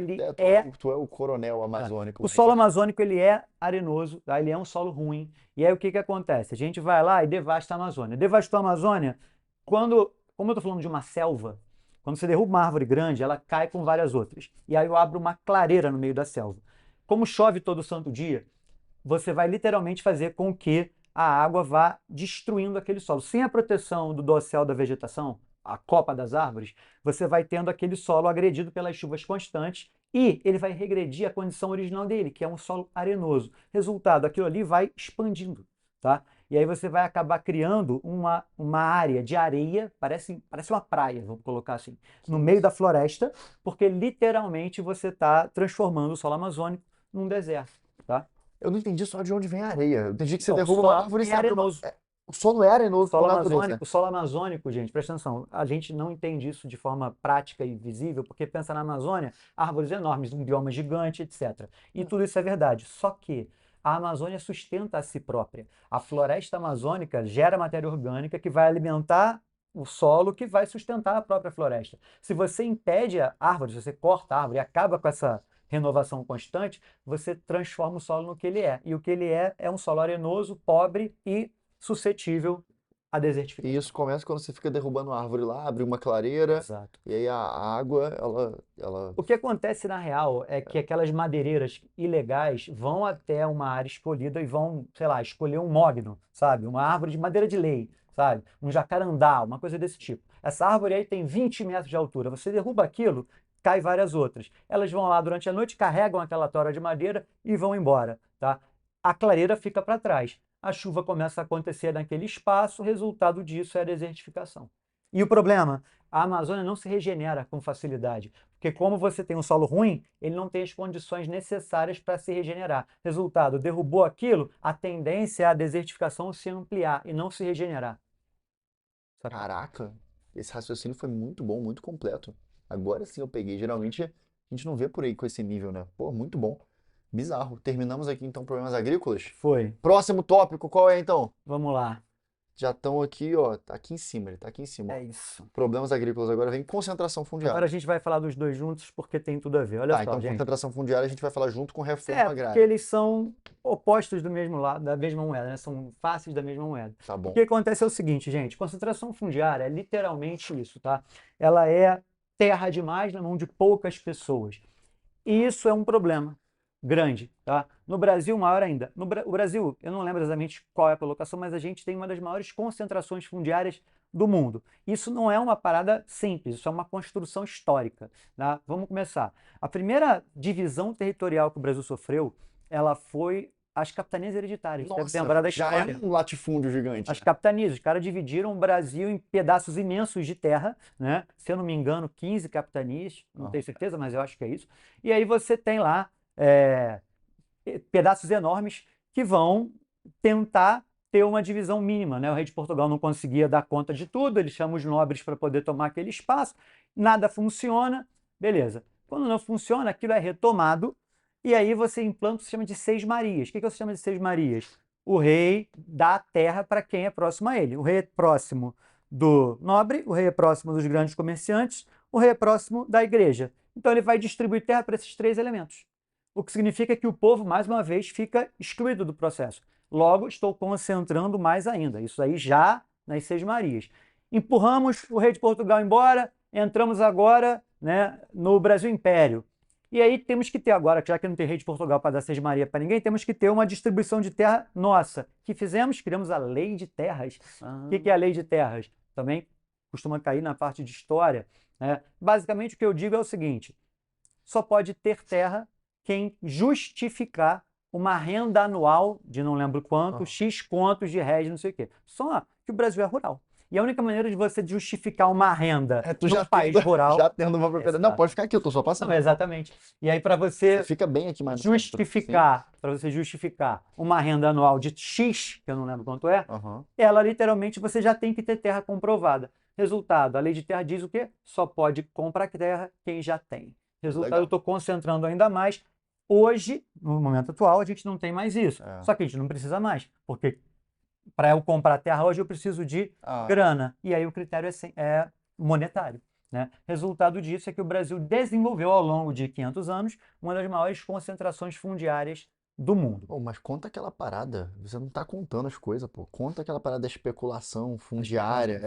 Speaker 1: Tu é o coronel amazônico.
Speaker 2: o solo amazônico, ele é arenoso, tá? Ele é um solo ruim. E aí o que que acontece? A gente vai lá e devasta a Amazônia. Devastou a Amazônia, como eu estou falando de uma selva, quando você derruba uma árvore grande, ela cai com várias outras. E aí eu abro uma clareira no meio da selva. Como chove todo santo dia, você vai literalmente fazer com que a água vá destruindo aquele solo. Sem a proteção do dossel da vegetação, a copa das árvores, você vai tendo aquele solo agredido pelas chuvas constantes e ele vai regredir à condição original dele, que é um solo arenoso. Resultado, aquilo ali vai expandindo, tá? E aí você vai acabar criando uma área de areia, parece uma praia, vamos colocar assim, no meio da floresta, porque literalmente você está transformando o solo amazônico num deserto, tá?
Speaker 1: Eu não entendi só de onde vem a areia. Eu entendi que você
Speaker 2: Não, o
Speaker 1: derruba
Speaker 2: solo
Speaker 1: uma árvore e
Speaker 2: é
Speaker 1: você abre uma...
Speaker 2: arenoso.
Speaker 1: O solo é arenoso por natureza.
Speaker 2: O solo amazônico, gente, presta atenção, a gente não entende isso de forma prática e visível, porque pensa na Amazônia, árvores enormes, um bioma gigante, etc. E tudo isso é verdade, só que a Amazônia sustenta a si própria. A floresta amazônica gera matéria orgânica que vai alimentar o solo, que vai sustentar a própria floresta. Se você impede a árvore, se você corta a árvore e acaba com essa renovação constante, você transforma o solo no que ele é. E o que ele é um solo arenoso, pobre e suscetível à
Speaker 1: E
Speaker 2: desertificação.
Speaker 1: isso começa quando você fica derrubando uma árvore lá, abre uma clareira,
Speaker 2: Exato.
Speaker 1: e aí a água, ela...
Speaker 2: O que acontece na real é que aquelas madeireiras ilegais vão até uma área escolhida e vão, sei lá, escolher um mogno, sabe? Uma árvore de madeira de lei, sabe? Um jacarandá, uma coisa desse tipo. Essa árvore aí tem 20 metros de altura. Você derruba aquilo, cai várias outras. Elas vão lá durante a noite, carregam aquela tora de madeira e vão embora, tá? A clareira fica para trás. A chuva começa a acontecer naquele espaço, o resultado disso é a desertificação. E o problema? A Amazônia não se regenera com facilidade, porque como você tem um solo ruim, ele não tem as condições necessárias para se regenerar. Resultado, derrubou aquilo, a tendência é a desertificação se ampliar e não se regenerar.
Speaker 1: Caraca, esse raciocínio foi muito bom, muito completo. Agora sim eu peguei. Geralmente a gente não vê por aí com esse nível, né? Pô, muito bom. Bizarro. Terminamos aqui então problemas agrícolas.
Speaker 2: Foi.
Speaker 1: Próximo tópico, qual é então?
Speaker 2: Vamos lá.
Speaker 1: Já estão aqui, ó. Tá aqui em cima, ele tá aqui em cima.
Speaker 2: É
Speaker 1: Ó.
Speaker 2: isso.
Speaker 1: Problemas agrícolas agora vem concentração fundiária.
Speaker 2: Agora a gente vai falar dos dois juntos porque tem tudo a ver. Olha
Speaker 1: Tá,
Speaker 2: só,
Speaker 1: então
Speaker 2: gente.
Speaker 1: concentração fundiária a gente vai falar junto com reforma
Speaker 2: Porque
Speaker 1: agrária.
Speaker 2: eles são opostos do mesmo lado, da mesma moeda, né? São faces da mesma moeda.
Speaker 1: Tá bom.
Speaker 2: O que acontece é o seguinte, gente, concentração fundiária é literalmente isso, tá? Ela é terra demais na mão de poucas pessoas. E isso é um problema grande, tá? No Brasil, maior ainda. O Brasil, eu não lembro exatamente qual é a colocação, mas a gente tem uma das maiores concentrações fundiárias do mundo. Isso não é uma parada simples, isso é uma construção histórica, tá? Vamos começar. A primeira divisão territorial que o Brasil sofreu, ela foi as capitanias hereditárias. Você deve lembrar da
Speaker 1: já é
Speaker 2: história.
Speaker 1: um latifúndio gigante.
Speaker 2: As capitanias, os caras dividiram o Brasil em pedaços imensos de terra, né? Se eu não me engano, 15 capitanias, não tenho certeza, mas eu acho que é isso. E aí você tem lá pedaços enormes que vão tentar ter uma divisão mínima, né? O rei de Portugal não conseguia dar conta de tudo, ele chama os nobres para poder tomar aquele espaço, nada funciona, beleza. Quando não funciona, aquilo é retomado, e aí você implanta o sistema de Seis Marias. O que é o sistema de Seis Marias? O rei dá a terra para quem é próximo a ele. O rei é próximo do nobre, o rei é próximo dos grandes comerciantes, o rei é próximo da igreja. Então ele vai distribuir terra para esses três elementos. O que significa que o povo, mais uma vez, fica excluído do processo. Logo, estou concentrando mais ainda. Isso aí já nas Seis Marias. Empurramos o rei de Portugal embora, entramos agora, né, no Brasil Império. E aí temos que ter agora, já que não tem rei de Portugal para dar Seis Marias para ninguém, temos que ter uma distribuição de terra nossa. O que fizemos? Criamos a Lei de Terras. O que é a Lei de Terras? Também costuma cair na parte de história, né? Basicamente, o que eu digo é o seguinte: só pode ter terra quem justificar uma renda anual de não lembro quanto, X contos de réis, não sei o quê. Só que o Brasil é rural. E a única maneira de você justificar uma renda no país rural...
Speaker 1: Já tendo uma propriedade. Não, pode ficar aqui, eu tô só passando.
Speaker 2: Não, exatamente. E aí, para você
Speaker 1: fica bem aqui, mas
Speaker 2: justificar, para você justificar uma renda anual de X, que eu não lembro quanto é, ela literalmente você já tem que ter terra comprovada. Resultado, a lei de terra diz o quê? Só pode comprar terra quem já tem. Resultado, eu estou concentrando ainda mais. Hoje, no momento atual, a gente não tem mais isso. Só que a gente não precisa mais, porque para eu comprar terra hoje eu preciso de grana. E aí o critério é monetário, né? Resultado disso é que o Brasil desenvolveu ao longo de 500 anos uma das maiores concentrações fundiárias do mundo.
Speaker 1: Pô, mas conta aquela parada, você não tá contando as coisas, pô. Conta aquela parada da especulação fundiária.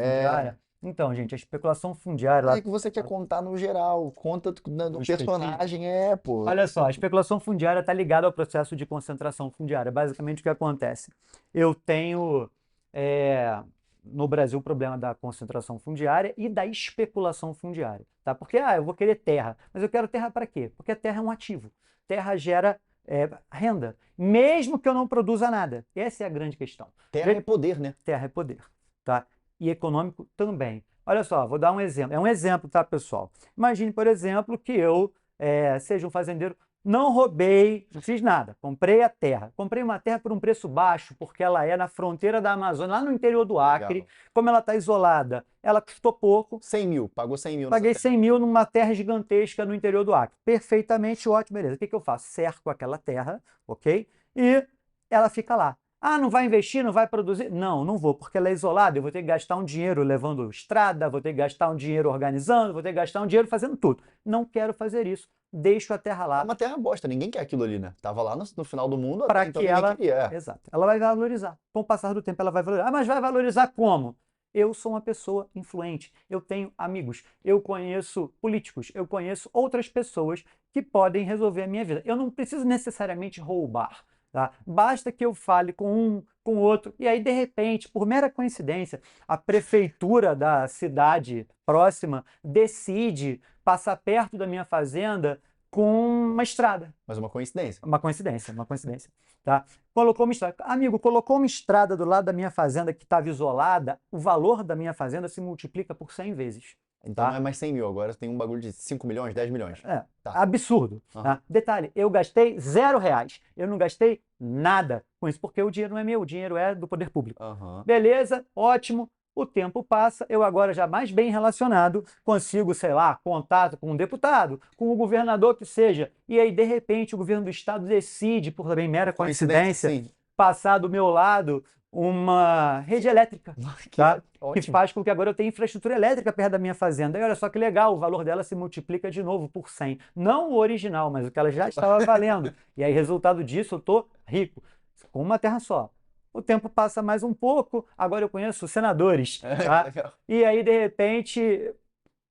Speaker 2: Então, gente, a especulação fundiária...
Speaker 1: É que você quer contar no geral, conta do personagem, pô.
Speaker 2: Olha só, a especulação fundiária está ligada ao processo de concentração fundiária. Basicamente, o que acontece? Eu tenho no Brasil o problema da concentração fundiária e da especulação fundiária, tá? Porque, eu vou querer terra, mas eu quero terra para quê? Porque a terra é um ativo. Terra gera renda, mesmo que eu não produza nada. Essa é a grande questão.
Speaker 1: Terra é poder, né?
Speaker 2: Terra é poder, tá? E econômico também. Olha só, vou dar um exemplo. É um exemplo, tá, pessoal? Imagine, por exemplo, que eu seja um fazendeiro, não roubei, não fiz nada, comprei a terra. Comprei uma terra por um preço baixo, porque ela é na fronteira da Amazônia, lá no interior do Acre. Legal. Como ela está isolada, ela custou pouco.
Speaker 1: 100 mil, pagou 100 mil.
Speaker 2: Paguei 100 mil numa terra gigantesca no interior do Acre. Perfeitamente ótimo, beleza. O que eu faço? Cerco aquela terra, ok? E ela fica lá. Não vai investir, não vai produzir? Não, não vou, porque ela é isolada. Eu vou ter que gastar um dinheiro levando estrada, vou ter que gastar um dinheiro organizando, vou ter que gastar um dinheiro fazendo tudo. Não quero fazer isso. Deixo a terra lá.
Speaker 1: É uma terra bosta, ninguém quer aquilo ali, né? Tava lá no final do mundo,
Speaker 2: para
Speaker 1: então
Speaker 2: que ela... Exato. Ela vai valorizar. Com o passar do tempo, ela vai valorizar. Mas vai valorizar como? Eu sou uma pessoa influente, eu tenho amigos, eu conheço políticos, eu conheço outras pessoas que podem resolver a minha vida. Eu não preciso necessariamente roubar. Tá? Basta que eu fale com um com outro. E aí, de repente, por mera coincidência, a prefeitura da cidade próxima decide passar perto da minha fazenda com uma estrada.
Speaker 1: Mas uma coincidência.
Speaker 2: Uma coincidência, tá? Colocou uma estrada. Amigo, colocou uma estrada do lado da minha fazenda que estava isolada, o valor da minha fazenda se multiplica por 100 vezes.
Speaker 1: Então
Speaker 2: Tá.
Speaker 1: não é mais 100 mil, agora tem um bagulho de 5 milhões, 10 milhões.
Speaker 2: É,
Speaker 1: Tá.
Speaker 2: absurdo.
Speaker 1: Aham.
Speaker 2: Tá? Detalhe, eu gastei R$0. Eu não gastei nada com isso, porque o dinheiro não é meu, o dinheiro é do poder público.
Speaker 1: Aham.
Speaker 2: Beleza, ótimo. O tempo passa, eu agora já mais bem relacionado, consigo, sei lá, contato com um deputado, com o governador que seja. E aí, de repente, o governo do estado decide, por também mera coincidência,
Speaker 1: Sim.
Speaker 2: passar do meu lado uma rede elétrica, tá? Que
Speaker 1: Ótimo.
Speaker 2: faz com que agora eu tenha infraestrutura elétrica perto da minha fazenda. E olha só que legal, o valor dela se multiplica de novo por 100. Não o original, mas o que ela já estava valendo. E aí, resultado disso, eu tô rico, com uma terra só. O tempo passa mais um pouco, agora eu conheço senadores, tá?
Speaker 1: Legal.
Speaker 2: E aí, de repente,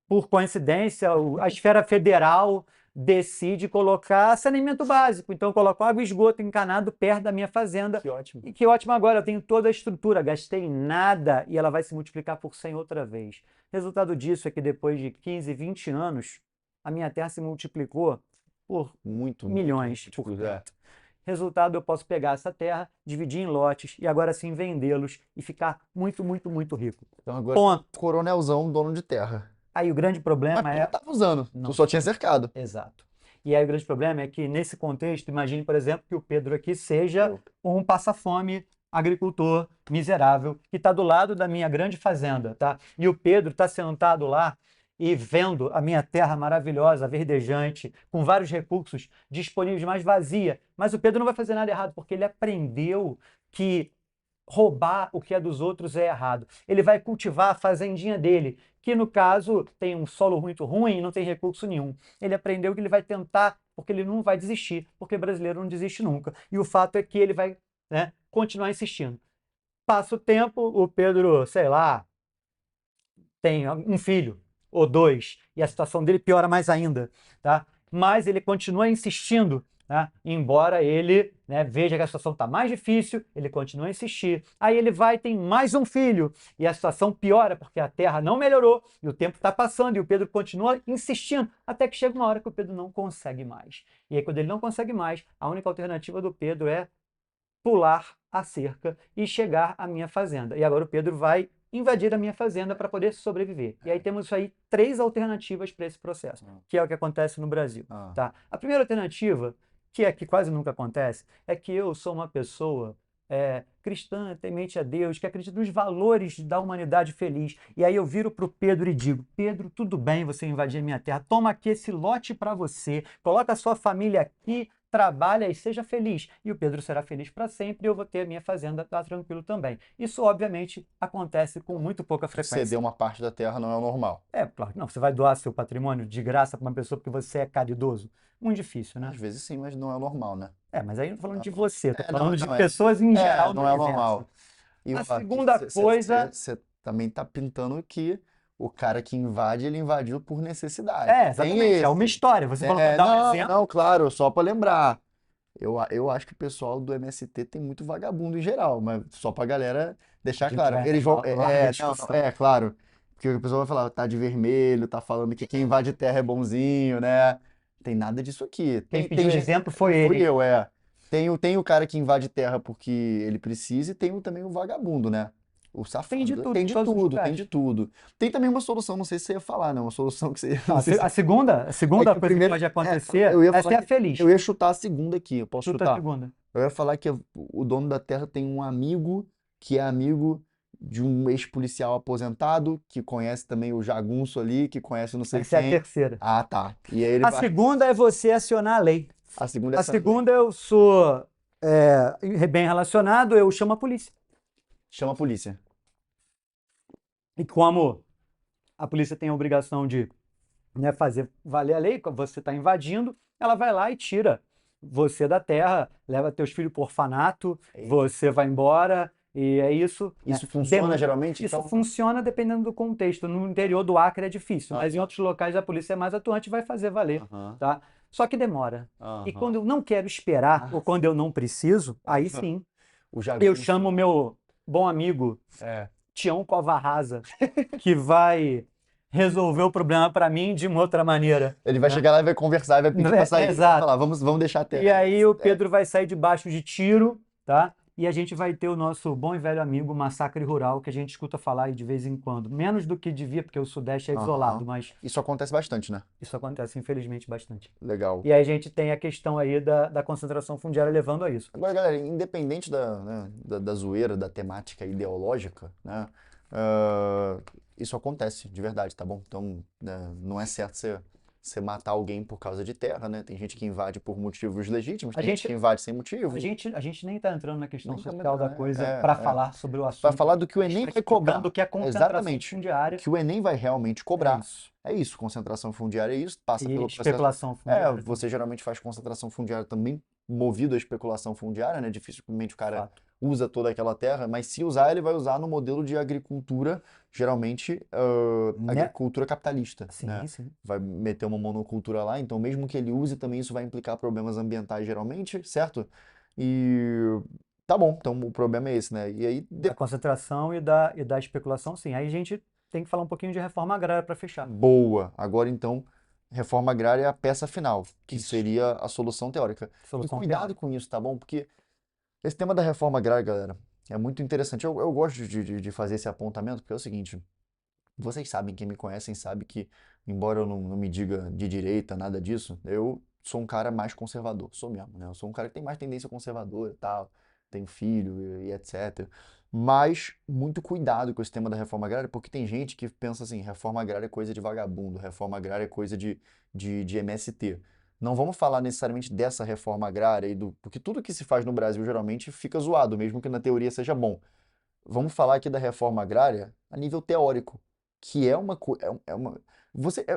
Speaker 2: por coincidência, a esfera federal decide colocar saneamento básico. Então, eu coloco água e esgoto encanado perto da minha fazenda.
Speaker 1: Que ótimo.
Speaker 2: E que ótimo agora, eu tenho toda a estrutura, gastei nada e ela vai se multiplicar por 100 outra vez. Resultado disso é que depois de 15, 20 anos, a minha terra se multiplicou por
Speaker 1: Muito,
Speaker 2: milhões
Speaker 1: muito,
Speaker 2: por
Speaker 1: é.
Speaker 2: perto. Resultado, eu posso pegar essa terra, dividir em lotes e agora sim vendê-los e ficar muito, muito, muito rico.
Speaker 1: Então agora
Speaker 2: Ponto.
Speaker 1: coronelzão, dono de terra.
Speaker 2: Aí o grande
Speaker 1: Mas
Speaker 2: problema
Speaker 1: tu
Speaker 2: é...
Speaker 1: não tava usando,
Speaker 2: Não.
Speaker 1: tu só tinha cercado.
Speaker 2: Exato. E aí o grande problema é que nesse contexto, imagine, por exemplo, que o Pedro aqui seja um passa-fome agricultor miserável que está do lado da minha grande fazenda, tá? E o Pedro está sentado lá e vendo a minha terra maravilhosa, verdejante, com vários recursos disponíveis, mas vazia. Mas o Pedro não vai fazer nada errado, porque ele aprendeu que roubar o que é dos outros é errado. Ele vai cultivar a fazendinha dele, que no caso tem um solo muito ruim e não tem recurso nenhum. Ele aprendeu que ele vai tentar, porque ele não vai desistir, porque brasileiro não desiste nunca. E o fato é que ele vai, né, continuar insistindo. Passa o tempo, o Pedro, sei lá, tem um filho ou dois, e a situação dele piora mais ainda, tá? Mas ele continua insistindo, tá? Embora ele, né, veja que a situação está mais difícil, ele continua a insistir. Aí ele vai e tem mais um filho, e a situação piora, porque a terra não melhorou, e o tempo está passando, e o Pedro continua insistindo, até que chega uma hora que o Pedro não consegue mais. E aí, quando ele não consegue mais, a única alternativa do Pedro é pular a cerca e chegar à minha fazenda. E agora o Pedro vai invadir a minha fazenda para poder sobreviver. E aí temos aí 3 alternativas para esse processo, que é o que acontece no Brasil.
Speaker 1: Ah.
Speaker 2: Tá? A primeira alternativa, que é que quase nunca acontece, é que eu sou uma pessoa cristã, temente a Deus, que acredita nos valores da humanidade feliz. E aí eu viro para o Pedro e digo: Pedro, tudo bem você invadir a minha terra, toma aqui esse lote para você, coloca a sua família aqui, trabalha e seja feliz. E o Pedro será feliz para sempre e eu vou ter a minha fazenda lá tranquilo também. Isso, obviamente, acontece com muito pouca frequência.
Speaker 1: Ceder uma parte da terra não é o normal.
Speaker 2: É, claro que não. Você vai doar seu patrimônio de graça para uma pessoa porque você é caridoso? Muito difícil, né?
Speaker 1: Às vezes sim, mas não é o normal, né?
Speaker 2: Mas aí eu não tô falando de você, tô
Speaker 1: não,
Speaker 2: falando de
Speaker 1: não,
Speaker 2: pessoas em geral
Speaker 1: não
Speaker 2: no
Speaker 1: é o
Speaker 2: universo.
Speaker 1: normal. E
Speaker 2: A
Speaker 1: ó,
Speaker 2: segunda coisa-
Speaker 1: Você também tá pintando que o cara que invade, ele invadiu por necessidade.
Speaker 2: Exatamente.
Speaker 1: Tem
Speaker 2: É uma
Speaker 1: esse.
Speaker 2: história. Você falou para dar um
Speaker 1: Não,
Speaker 2: exemplo.
Speaker 1: não, claro, só pra lembrar. Eu acho que o pessoal do MST tem muito vagabundo em geral, mas só pra galera deixar
Speaker 2: gente
Speaker 1: claro.
Speaker 2: vai
Speaker 1: Eles vão.
Speaker 2: larga discussão.
Speaker 1: Claro. Porque o pessoal vai falar, tá de vermelho, tá falando que quem invade terra é bonzinho, né? Tem nada disso aqui.
Speaker 2: Quem pediu
Speaker 1: gente-
Speaker 2: exemplo foi
Speaker 1: Fui
Speaker 2: ele.
Speaker 1: eu, é. Tem o cara que invade terra porque ele precisa e tem também o vagabundo, né? O safado.
Speaker 2: Tem de tudo,
Speaker 1: Tem
Speaker 2: em
Speaker 1: de
Speaker 2: todos os
Speaker 1: tudo, tem
Speaker 2: lugares.
Speaker 1: de tudo. Tem também uma solução, não sei se você ia falar, né? Uma solução que você.
Speaker 2: Não,
Speaker 1: não sei se-
Speaker 2: a segunda
Speaker 1: É que
Speaker 2: coisa
Speaker 1: o
Speaker 2: que
Speaker 1: primeiro-
Speaker 2: pode acontecer
Speaker 1: eu ia
Speaker 2: é
Speaker 1: falar
Speaker 2: ser feliz.
Speaker 1: Eu ia chutar a segunda aqui, eu posso
Speaker 2: Chuta a
Speaker 1: chutar?
Speaker 2: segunda.
Speaker 1: Eu ia falar que o dono da terra tem um amigo que é amigo de um ex-policial aposentado, que conhece também o jagunço ali, que conhece não sei
Speaker 2: Essa é a
Speaker 1: quem.
Speaker 2: terceira.
Speaker 1: Ah, tá. E aí ele
Speaker 2: A
Speaker 1: vai.
Speaker 2: segunda é você acionar a lei.
Speaker 1: A segunda é
Speaker 2: A segunda eu sou bem relacionado, eu chamo a polícia.
Speaker 1: chama a polícia.
Speaker 2: E como a polícia tem a obrigação de, né, fazer valer a lei, quando você está invadindo, ela vai lá e tira você da terra, leva teus filhos por orfanato, você vai embora, e é isso.
Speaker 1: Isso
Speaker 2: né?
Speaker 1: funciona geralmente?
Speaker 2: Isso
Speaker 1: Então,
Speaker 2: funciona dependendo do contexto. No interior do Acre é difícil, mas em outros locais a polícia é mais atuante e vai fazer valer,
Speaker 1: Aham,
Speaker 2: tá? Só que demora. E
Speaker 1: aham.
Speaker 2: quando eu não quero esperar, ou quando eu não preciso, aí sim.
Speaker 1: o
Speaker 2: Eu
Speaker 1: jagunço.
Speaker 2: chamo o meu bom amigo
Speaker 1: É.
Speaker 2: Tião Cova Rasa, que vai resolver o problema para mim de uma outra maneira,
Speaker 1: Ele vai
Speaker 2: né?
Speaker 1: chegar lá e vai conversar e vai pedir pra sair. Vai
Speaker 2: Exato.
Speaker 1: falar, vamos deixar a terra.
Speaker 2: E aí o Pedro vai sair debaixo de tiro, tá? E a gente vai ter o nosso bom e velho amigo Massacre Rural, que a gente escuta falar aí de vez em quando. Menos do que devia, porque o Sudeste é isolado,
Speaker 1: Aham.
Speaker 2: mas
Speaker 1: Isso acontece bastante, né?
Speaker 2: isso acontece, infelizmente, bastante.
Speaker 1: Legal.
Speaker 2: E aí a gente tem a questão aí da concentração fundiária levando a isso.
Speaker 1: Agora, galera, independente da zoeira, da temática ideológica, né? Isso acontece de verdade, tá bom? Então, né, não é certo você matar alguém por causa de terra, né? Tem gente que invade por motivos legítimos,
Speaker 2: A
Speaker 1: tem gente
Speaker 2: gente-
Speaker 1: que invade sem motivo.
Speaker 2: A gente nem está entrando na questão
Speaker 1: Nem tá
Speaker 2: social da
Speaker 1: entrando,
Speaker 2: coisa
Speaker 1: é,
Speaker 2: para
Speaker 1: é.
Speaker 2: falar sobre o
Speaker 1: Vai
Speaker 2: assunto.
Speaker 1: falar do que o
Speaker 2: A gente
Speaker 1: Enem
Speaker 2: tá
Speaker 1: vai cobrar.
Speaker 2: explicando o que é concentração
Speaker 1: Exatamente.
Speaker 2: fundiária.
Speaker 1: Que o Enem vai realmente
Speaker 2: É
Speaker 1: cobrar.
Speaker 2: isso.
Speaker 1: É isso, concentração fundiária é isso, passa
Speaker 2: E
Speaker 1: pelo processo.
Speaker 2: especulação fundiária.
Speaker 1: Você geralmente faz concentração fundiária também movido à especulação fundiária, né? Dificilmente o cara
Speaker 2: Fato.
Speaker 1: usa toda aquela terra, mas se usar, ele vai usar no modelo de agricultura, geralmente
Speaker 2: Né?
Speaker 1: agricultura capitalista,
Speaker 2: Sim,
Speaker 1: né?
Speaker 2: sim.
Speaker 1: Vai meter uma monocultura lá, então mesmo que ele use também, isso vai implicar problemas ambientais geralmente, certo? E tá bom, então o problema é esse, né? E aí,
Speaker 2: Da concentração e da especulação, sim. Aí a gente tem que falar um pouquinho de reforma agrária para fechar.
Speaker 1: boa. Agora então, reforma agrária é a peça final, que
Speaker 2: Isso.
Speaker 1: seria a solução teórica. E
Speaker 2: Solução
Speaker 1: cuidado
Speaker 2: teórica.
Speaker 1: com isso, tá bom? Porque esse tema da reforma agrária, galera, é muito interessante. Eu gosto de fazer esse apontamento, porque é o seguinte: vocês sabem, quem me conhecem sabe que, embora eu não me diga de direita, nada disso, eu sou um cara mais conservador. Sou mesmo, né? Eu sou um cara que tem mais tendência conservadora e tal, tenho filho e etc. Mas muito cuidado com esse tema da reforma agrária, porque tem gente que pensa assim: reforma agrária é coisa de vagabundo, reforma agrária é coisa de MST. Não vamos falar necessariamente dessa reforma agrária, porque tudo que se faz no Brasil geralmente fica zoado, mesmo que na teoria seja bom. Vamos falar aqui da reforma agrária a nível teórico, que é uma coisa.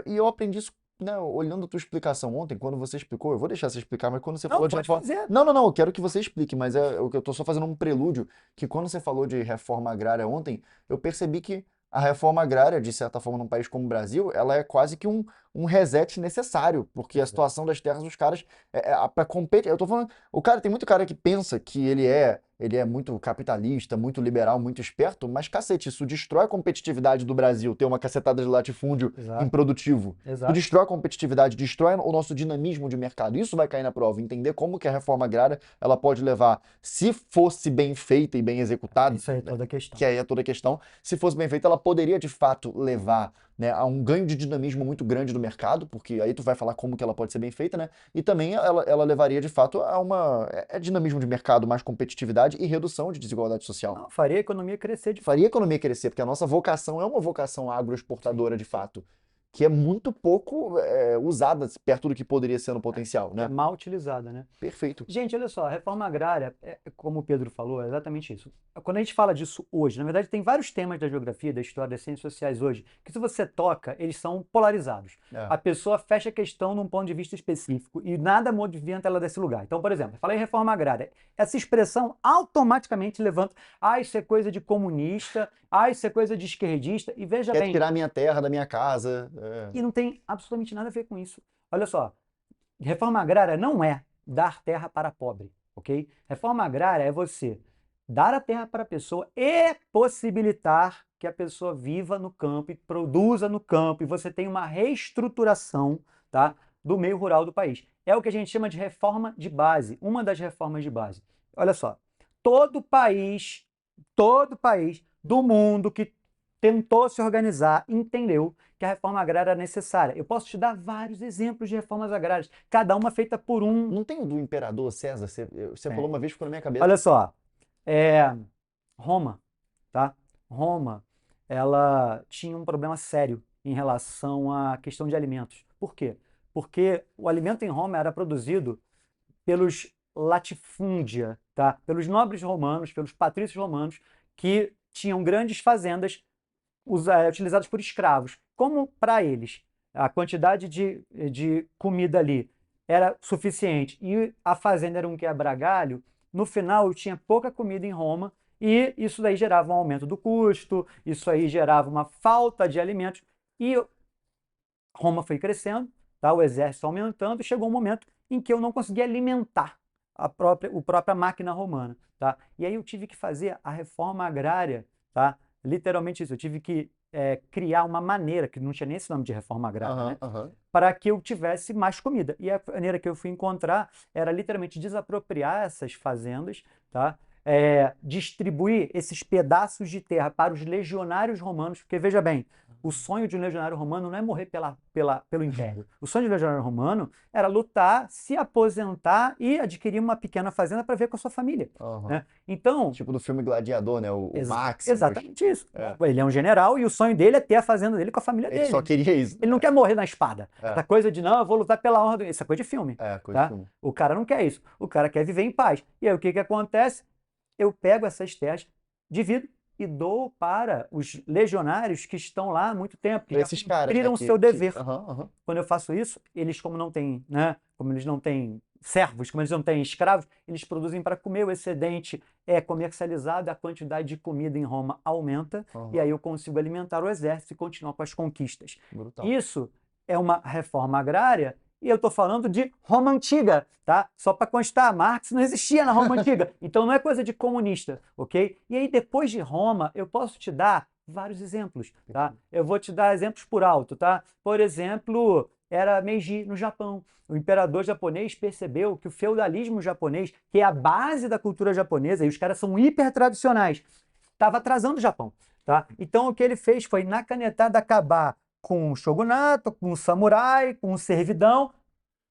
Speaker 1: E eu aprendi isso, né, olhando a tua explicação ontem, quando você explicou. Eu vou deixar você explicar, mas quando você
Speaker 2: Não,
Speaker 1: falou de
Speaker 2: pode
Speaker 1: reforma.
Speaker 2: fazer.
Speaker 1: Não, eu quero que você explique, mas é o que eu tô só fazendo um prelúdio, que quando você falou de reforma agrária ontem, eu percebi que a reforma agrária, de certa forma, num país como o Brasil, ela é quase que um reset necessário, porque a situação das terras dos caras para competir. Eu tô falando, o cara tem muito cara que pensa que ele é muito capitalista, muito liberal, muito esperto, mas cacete, isso destrói a competitividade do Brasil, ter uma cacetada de latifúndio
Speaker 2: Exato.
Speaker 1: improdutivo. Tu
Speaker 2: Exato.
Speaker 1: destrói a competitividade, destrói o nosso dinamismo de mercado. Isso vai cair na prova. Entender como que a reforma agrária ela pode levar, se fosse bem feita e bem executada,
Speaker 2: Isso aí é toda a questão.
Speaker 1: que aí é toda a questão, se fosse bem feita, ela poderia de fato levar, né, a um ganho de dinamismo muito grande do mercado, porque aí tu vai falar como que ela pode ser bem feita, né? E também ela levaria de fato a dinamismo de mercado, mais competitividade e redução de desigualdade social.
Speaker 2: Não, faria a economia crescer de
Speaker 1: Faria a economia crescer, porque a nossa vocação é uma vocação agroexportadora de fato, que é muito pouco usada perto do que poderia ser no potencial,
Speaker 2: é
Speaker 1: né?
Speaker 2: mal utilizada, né?
Speaker 1: Perfeito.
Speaker 2: Gente, olha só, a reforma agrária, como o Pedro falou, é exatamente isso. Quando a gente fala disso hoje, na verdade, tem vários temas da geografia, da história, das ciências sociais hoje, que se você toca, eles são polarizados.
Speaker 1: É.
Speaker 2: A pessoa fecha a questão num ponto de vista específico e nada movimenta ela desse lugar. Então, por exemplo, eu falei reforma agrária. Essa expressão automaticamente levanta, isso é coisa de comunista, isso é coisa de esquerdista, e veja
Speaker 1: Quer
Speaker 2: bem,
Speaker 1: tirar minha terra da minha casa.
Speaker 2: e não tem absolutamente nada a ver com isso. Olha só, reforma agrária não é dar terra para pobre, ok? Reforma agrária é você dar a terra para a pessoa e possibilitar que a pessoa viva no campo e produza no campo, e você tem uma reestruturação, tá, do meio rural do país. É o que a gente chama de reforma de base, uma das reformas de base. Olha só, todo país do mundo que tentou se organizar entendeu que a reforma agrária era necessária. Eu posso te dar vários exemplos de reformas agrárias, cada uma feita por um.
Speaker 1: Não tem o do imperador César? Você falou uma vez, ficou na minha cabeça.
Speaker 2: Olha só, Roma, tá? Roma, ela tinha um problema sério em relação à questão de alimentos. Por quê? Porque o alimento em Roma era produzido pelos latifúndia, tá? Pelos nobres romanos, pelos patrícios romanos, que tinham grandes fazendas utilizadas por escravos. Como para eles a quantidade de comida ali era suficiente e a fazenda era um quebra-galho, no final tinha pouca comida em Roma e isso daí gerava um aumento do custo, isso aí gerava uma falta de alimentos e Roma foi crescendo, tá? O exército aumentando e chegou um momento em que eu não conseguia alimentar a própria máquina romana, tá? E aí eu tive que fazer a reforma agrária, tá? Literalmente isso, eu tive que criar uma maneira, que não tinha nem esse nome de reforma agrária, né? Para que eu tivesse mais comida. E a maneira que eu fui encontrar era literalmente desapropriar essas fazendas, tá? Distribuir esses pedaços de terra para os legionários romanos, porque veja bem, o sonho de um legionário romano não é morrer pelo império. O sonho de um legionário romano era lutar, se aposentar e adquirir uma pequena fazenda para viver com a sua família, né? Então,
Speaker 1: Tipo do filme Gladiador, né? O Maximus.
Speaker 2: exatamente isso. Ele é um general e o sonho dele é ter a fazenda dele com a família
Speaker 1: Ele
Speaker 2: dele.
Speaker 1: só queria isso.
Speaker 2: Ele não quer morrer na espada. Essa coisa de, não, eu vou lutar pela honra. Isso é coisa de filme.
Speaker 1: Coisa
Speaker 2: Tá?
Speaker 1: de filme.
Speaker 2: O cara não quer isso. O cara quer viver em paz. E aí o que acontece? Eu pego essas terras, divido e dou para os legionários que estão lá há muito tempo, que já
Speaker 1: Esses caras,
Speaker 2: cumpriram
Speaker 1: né,
Speaker 2: o seu dever.
Speaker 1: Aham.
Speaker 2: Quando eu faço isso, eles, como não têm, né? Como eles não têm servos, como eles não têm escravos, eles produzem para comer, o excedente é comercializado, a quantidade de comida em Roma aumenta, e aí eu consigo alimentar o exército e continuar com as conquistas.
Speaker 1: Brutal.
Speaker 2: Isso é uma reforma agrária, e eu estou falando de Roma Antiga, tá? Só para constar, Marx não existia na Roma Antiga, então não é coisa de comunista, ok? E aí depois de Roma, eu posso te dar vários exemplos, tá? Eu vou te dar exemplos por alto, tá? Por exemplo, era Meiji no Japão. O imperador japonês percebeu que o feudalismo japonês, que é a base da cultura japonesa, e os caras são hiper tradicionais, estava atrasando o Japão, tá? Então o que ele fez foi, na canetada, acabar com o shogunato, com o samurai, com o servidão,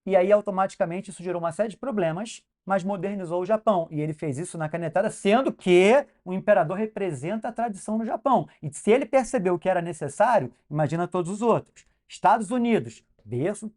Speaker 2: e aí automaticamente isso gerou uma série de problemas, mas modernizou o Japão. E ele fez isso na canetada, sendo que o imperador representa a tradição no Japão. E se ele percebeu que era necessário, imagina todos os outros. Estados Unidos, berço,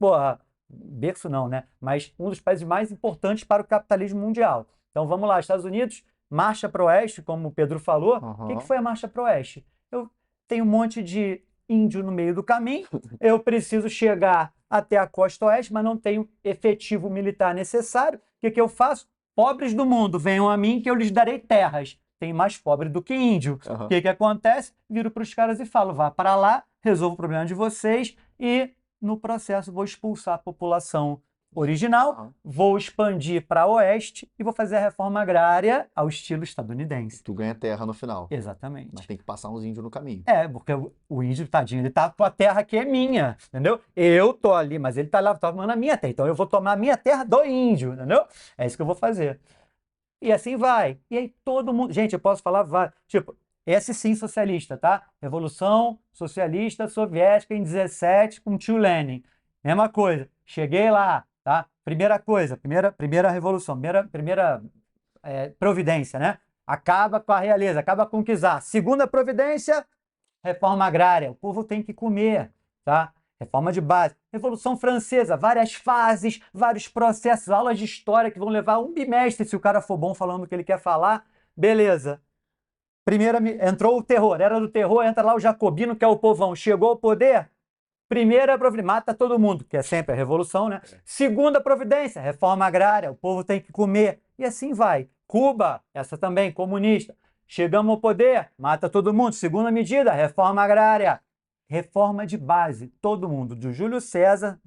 Speaker 2: berço não, né? Mas um dos países mais importantes para o capitalismo mundial. Então vamos lá, Estados Unidos, marcha para o oeste, como o Pedro falou. O que foi a marcha para o oeste? Eu tenho um monte de índio no meio do caminho, eu preciso chegar até a costa oeste, mas não tenho efetivo militar necessário. O que eu faço? Pobres do mundo, venham a mim que eu lhes darei terras. Tem mais pobre do que índio. O que acontece? Viro para os caras e falo, vá para lá, resolvo o problema de vocês e, no processo, vou expulsar a população original, vou expandir para oeste e vou fazer a reforma agrária ao estilo estadunidense.
Speaker 1: Tu ganha terra no final.
Speaker 2: Exatamente.
Speaker 1: Mas tem que passar uns índios no caminho.
Speaker 2: Porque o índio, tadinho, ele tá com a terra que é minha, entendeu? Eu tô ali, mas ele tá lá tomando a minha terra. Então eu vou tomar a minha terra do índio, entendeu? É isso que eu vou fazer. E assim vai. E aí todo mundo... Gente, eu posso falar... Tipo, esse sim socialista, tá? Revolução Socialista Soviética em 17 com o tio Lenin. Mesma coisa. Cheguei lá, tá? Primeira coisa, primeira revolução, primeira providência, né? Acaba com a realeza, acaba com o czar. Segunda providência, reforma agrária. O povo tem que comer, tá? Reforma de base. Revolução Francesa, várias fases, vários processos, aulas de história que vão levar um bimestre, se o cara for bom falando o que ele quer falar. Beleza. Entrou o terror, era do terror, entra lá o jacobino, que é o povão. Chegou ao poder, primeira providência, mata todo mundo, que é sempre a revolução, né? Segunda providência, reforma agrária, o povo tem que comer. E assim vai. Cuba, essa também, comunista. Chegamos ao poder, mata todo mundo. Segunda medida, reforma agrária. Reforma de base, todo mundo, do Júlio César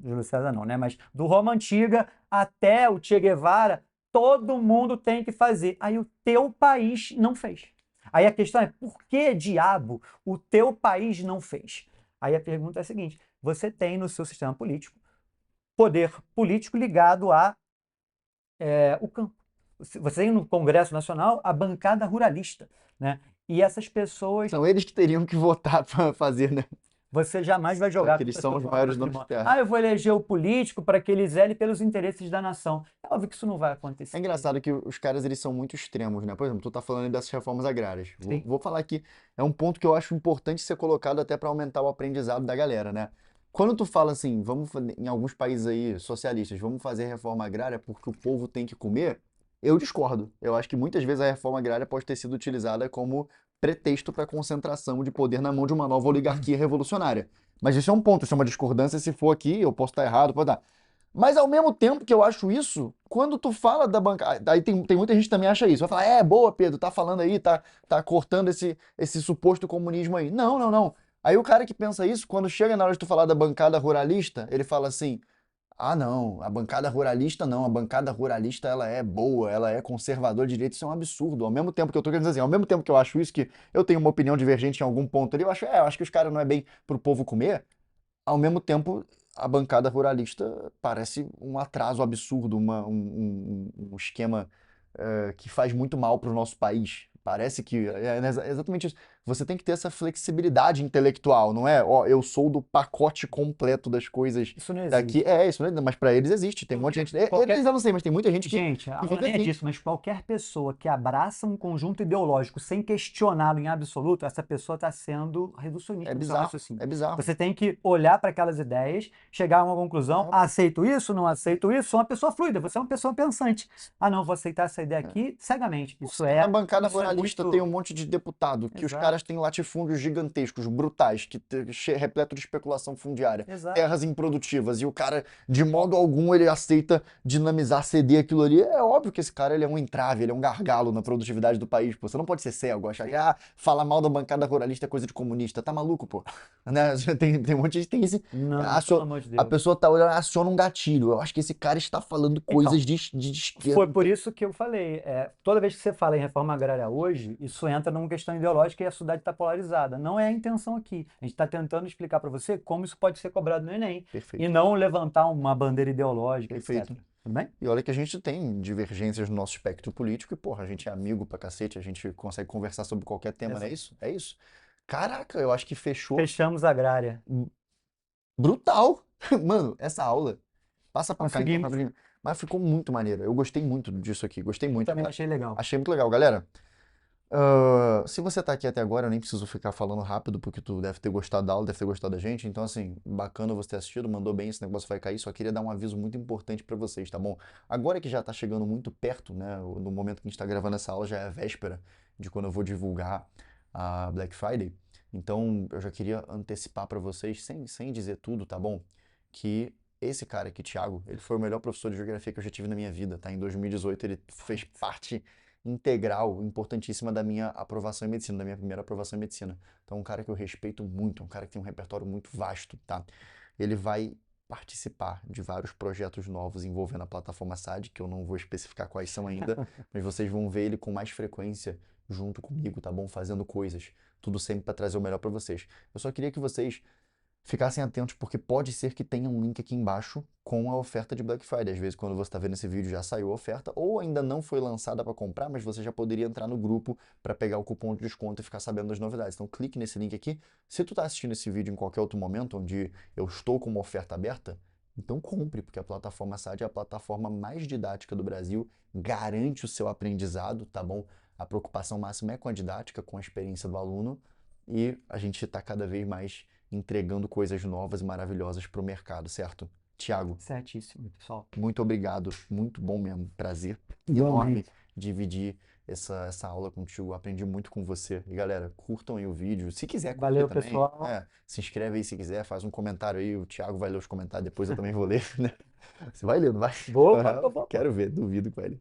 Speaker 2: não, né? Mas do Roma Antiga até o Che Guevara, todo mundo tem que fazer. Aí o teu país não fez. Aí a questão é, por que diabo o teu país não fez? Aí a pergunta é a seguinte, você tem no seu sistema político poder político ligado a o campo. Você tem no Congresso Nacional a bancada ruralista, né? E essas pessoas...
Speaker 1: São eles que teriam que votar para fazer, né?
Speaker 2: Você jamais vai jogar...
Speaker 1: Porque eles são os maiores donos de terra.
Speaker 2: Eu vou eleger o político para que ele zele pelos interesses da nação. É óbvio que isso não vai acontecer.
Speaker 1: É engraçado que os caras, eles são muito extremos, né? Por exemplo, tu tá falando aí dessas reformas agrárias. Vou falar aqui, é um ponto que eu acho importante ser colocado até para aumentar o aprendizado da galera, né? Quando tu fala assim, em alguns países aí socialistas, vamos fazer reforma agrária porque o povo tem que comer, eu discordo. Eu acho que muitas vezes a reforma agrária pode ter sido utilizada como pretexto para concentração de poder na mão de uma nova oligarquia revolucionária. Mas isso é um ponto, isso é uma discordância. Se for aqui, eu posso estar errado, pode dar. Mas ao mesmo tempo que eu acho isso, quando tu fala da bancada, aí tem muita gente que também acha isso. Vai falar, boa, Pedro, tá falando aí, tá cortando esse suposto comunismo aí. Não. Aí o cara que pensa isso, quando chega na hora de tu falar da bancada ruralista, ele fala assim, Ah, não, a bancada ruralista não, a bancada ruralista ela é boa, ela é conservadora de direita, isso é um absurdo. Ao mesmo tempo que eu tô querendo dizer assim, ao mesmo tempo que eu acho isso, que eu tenho uma opinião divergente em algum ponto ali, eu acho que os caras não é bem pro povo comer, ao mesmo tempo a bancada ruralista parece um atraso absurdo, um esquema que faz muito mal pro nosso país. Parece que é exatamente isso. Você tem que ter essa flexibilidade intelectual, não é? Ó, eu sou do pacote completo das coisas
Speaker 2: Isso não
Speaker 1: daqui.
Speaker 2: existe.
Speaker 1: É, isso, né? Mas pra eles existe. Tem um monte de gente. Eles eu não sei, mas tem muita gente
Speaker 2: Gente,
Speaker 1: que
Speaker 2: não
Speaker 1: vive
Speaker 2: é
Speaker 1: assim.
Speaker 2: disso, mas qualquer pessoa que abraça um conjunto ideológico sem questioná-lo em absoluto, essa pessoa está sendo reducionista
Speaker 1: É
Speaker 2: no seu
Speaker 1: bizarro,
Speaker 2: raciocínio.
Speaker 1: é bizarro.
Speaker 2: Você tem que olhar para aquelas ideias, chegar a uma conclusão,
Speaker 1: É,
Speaker 2: aceito isso, não aceito isso, sou uma pessoa fluida, você é uma pessoa pensante. Ah, não, vou aceitar essa ideia
Speaker 1: é.
Speaker 2: aqui cegamente.
Speaker 1: Na bancada
Speaker 2: Isso é
Speaker 1: ruralista tem um
Speaker 2: muito...
Speaker 1: monte de deputado que os
Speaker 2: Exato,
Speaker 1: caras têm latifúndios gigantescos, brutais, repleto de especulação fundiária,
Speaker 2: exato.
Speaker 1: terras improdutivas, e o cara, de modo algum, ele aceita dinamizar, ceder aquilo ali. É óbvio que esse cara ele é um entrave, ele é um gargalo na produtividade do país, pô. Você não pode ser cego, achar que falar mal da bancada ruralista é coisa de comunista. Tá maluco, pô? Né? Tem um monte de gente que tem esse.
Speaker 2: Não, pelo amor de
Speaker 1: A
Speaker 2: Deus.
Speaker 1: pessoa tá olhando, aciona um gatilho. Eu acho que esse cara está falando
Speaker 2: Então,
Speaker 1: coisas de
Speaker 2: foi
Speaker 1: esquerda.
Speaker 2: por isso que eu falei, toda vez que você fala em reforma agrária hoje, isso entra numa questão ideológica e a sociedade está polarizada. Não é a intenção aqui. A gente está tentando explicar para você como isso pode ser cobrado no Enem e
Speaker 1: Perfeito,
Speaker 2: não levantar uma bandeira ideológica, etc.
Speaker 1: perfeito.
Speaker 2: Tudo bem?
Speaker 1: E olha que a gente tem divergências no nosso espectro político e, porra, a gente é amigo pra cacete, a gente consegue conversar sobre qualquer tema, não é
Speaker 2: Exato.
Speaker 1: isso? É isso. Caraca, eu acho que fechou
Speaker 2: Fechamos a agrária.
Speaker 1: brutal. Mano, essa aula. Passa pra cá então,
Speaker 2: Conseguimos.
Speaker 1: rapidinho. Mas ficou muito maneiro. Eu gostei muito disso aqui, gostei
Speaker 2: Eu
Speaker 1: muito.
Speaker 2: também achei legal.
Speaker 1: Achei muito legal, galera. Se você tá aqui até agora, eu nem preciso ficar falando rápido, porque tu deve ter gostado da aula, deve ter gostado da gente. Então, assim, bacana você ter assistido, mandou bem, esse negócio vai cair. Só queria dar um aviso muito importante pra vocês, tá bom? Agora que já tá chegando muito perto, né? No momento que a gente tá gravando essa aula, já é a véspera de quando eu vou divulgar a Black Friday. Então, eu já queria antecipar pra vocês, sem dizer tudo, tá bom? Que esse cara aqui, Thiago, ele foi o melhor professor de geografia que eu já tive na minha vida, tá? Em 2018 ele fez parte integral, importantíssima da minha aprovação em medicina, da minha primeira aprovação em medicina. Então, um cara que eu respeito muito, um cara que tem um repertório muito vasto, tá? Ele vai participar de vários projetos novos envolvendo a plataforma SAD, que eu não vou especificar quais são ainda, mas vocês vão ver ele com mais frequência junto comigo, tá bom? Fazendo coisas, tudo sempre para trazer o melhor para vocês. Eu só queria que vocês ficassem atentos, porque pode ser que tenha um link aqui embaixo com a oferta de Black Friday. Às vezes, quando você está vendo esse vídeo, já saiu a oferta, ou ainda não foi lançada para comprar, mas você já poderia entrar no grupo para pegar o cupom de desconto e ficar sabendo das novidades. Então, clique nesse link aqui. Se tu está assistindo esse vídeo em qualquer outro momento, onde eu estou com uma oferta aberta, então compre, porque a plataforma SAD é a plataforma mais didática do Brasil, garante o seu aprendizado, tá bom? A preocupação máxima é com a didática, com a experiência do aluno, e a gente está cada vez mais entregando coisas novas e maravilhosas para o mercado, certo? Tiago,
Speaker 2: Certíssimo, pessoal.
Speaker 1: muito obrigado, muito bom mesmo, prazer enorme
Speaker 2: Igualmente.
Speaker 1: dividir essa aula contigo, aprendi muito com você. E galera, curtam aí o vídeo, se quiser curtir
Speaker 2: Valeu,
Speaker 1: também,
Speaker 2: pessoal.
Speaker 1: se inscreve aí se quiser, faz um comentário aí, o Thiago vai ler os comentários, depois eu também vou ler, né? Você vai ler, não vai?
Speaker 2: Vou.
Speaker 1: Quero ver, duvido com ele.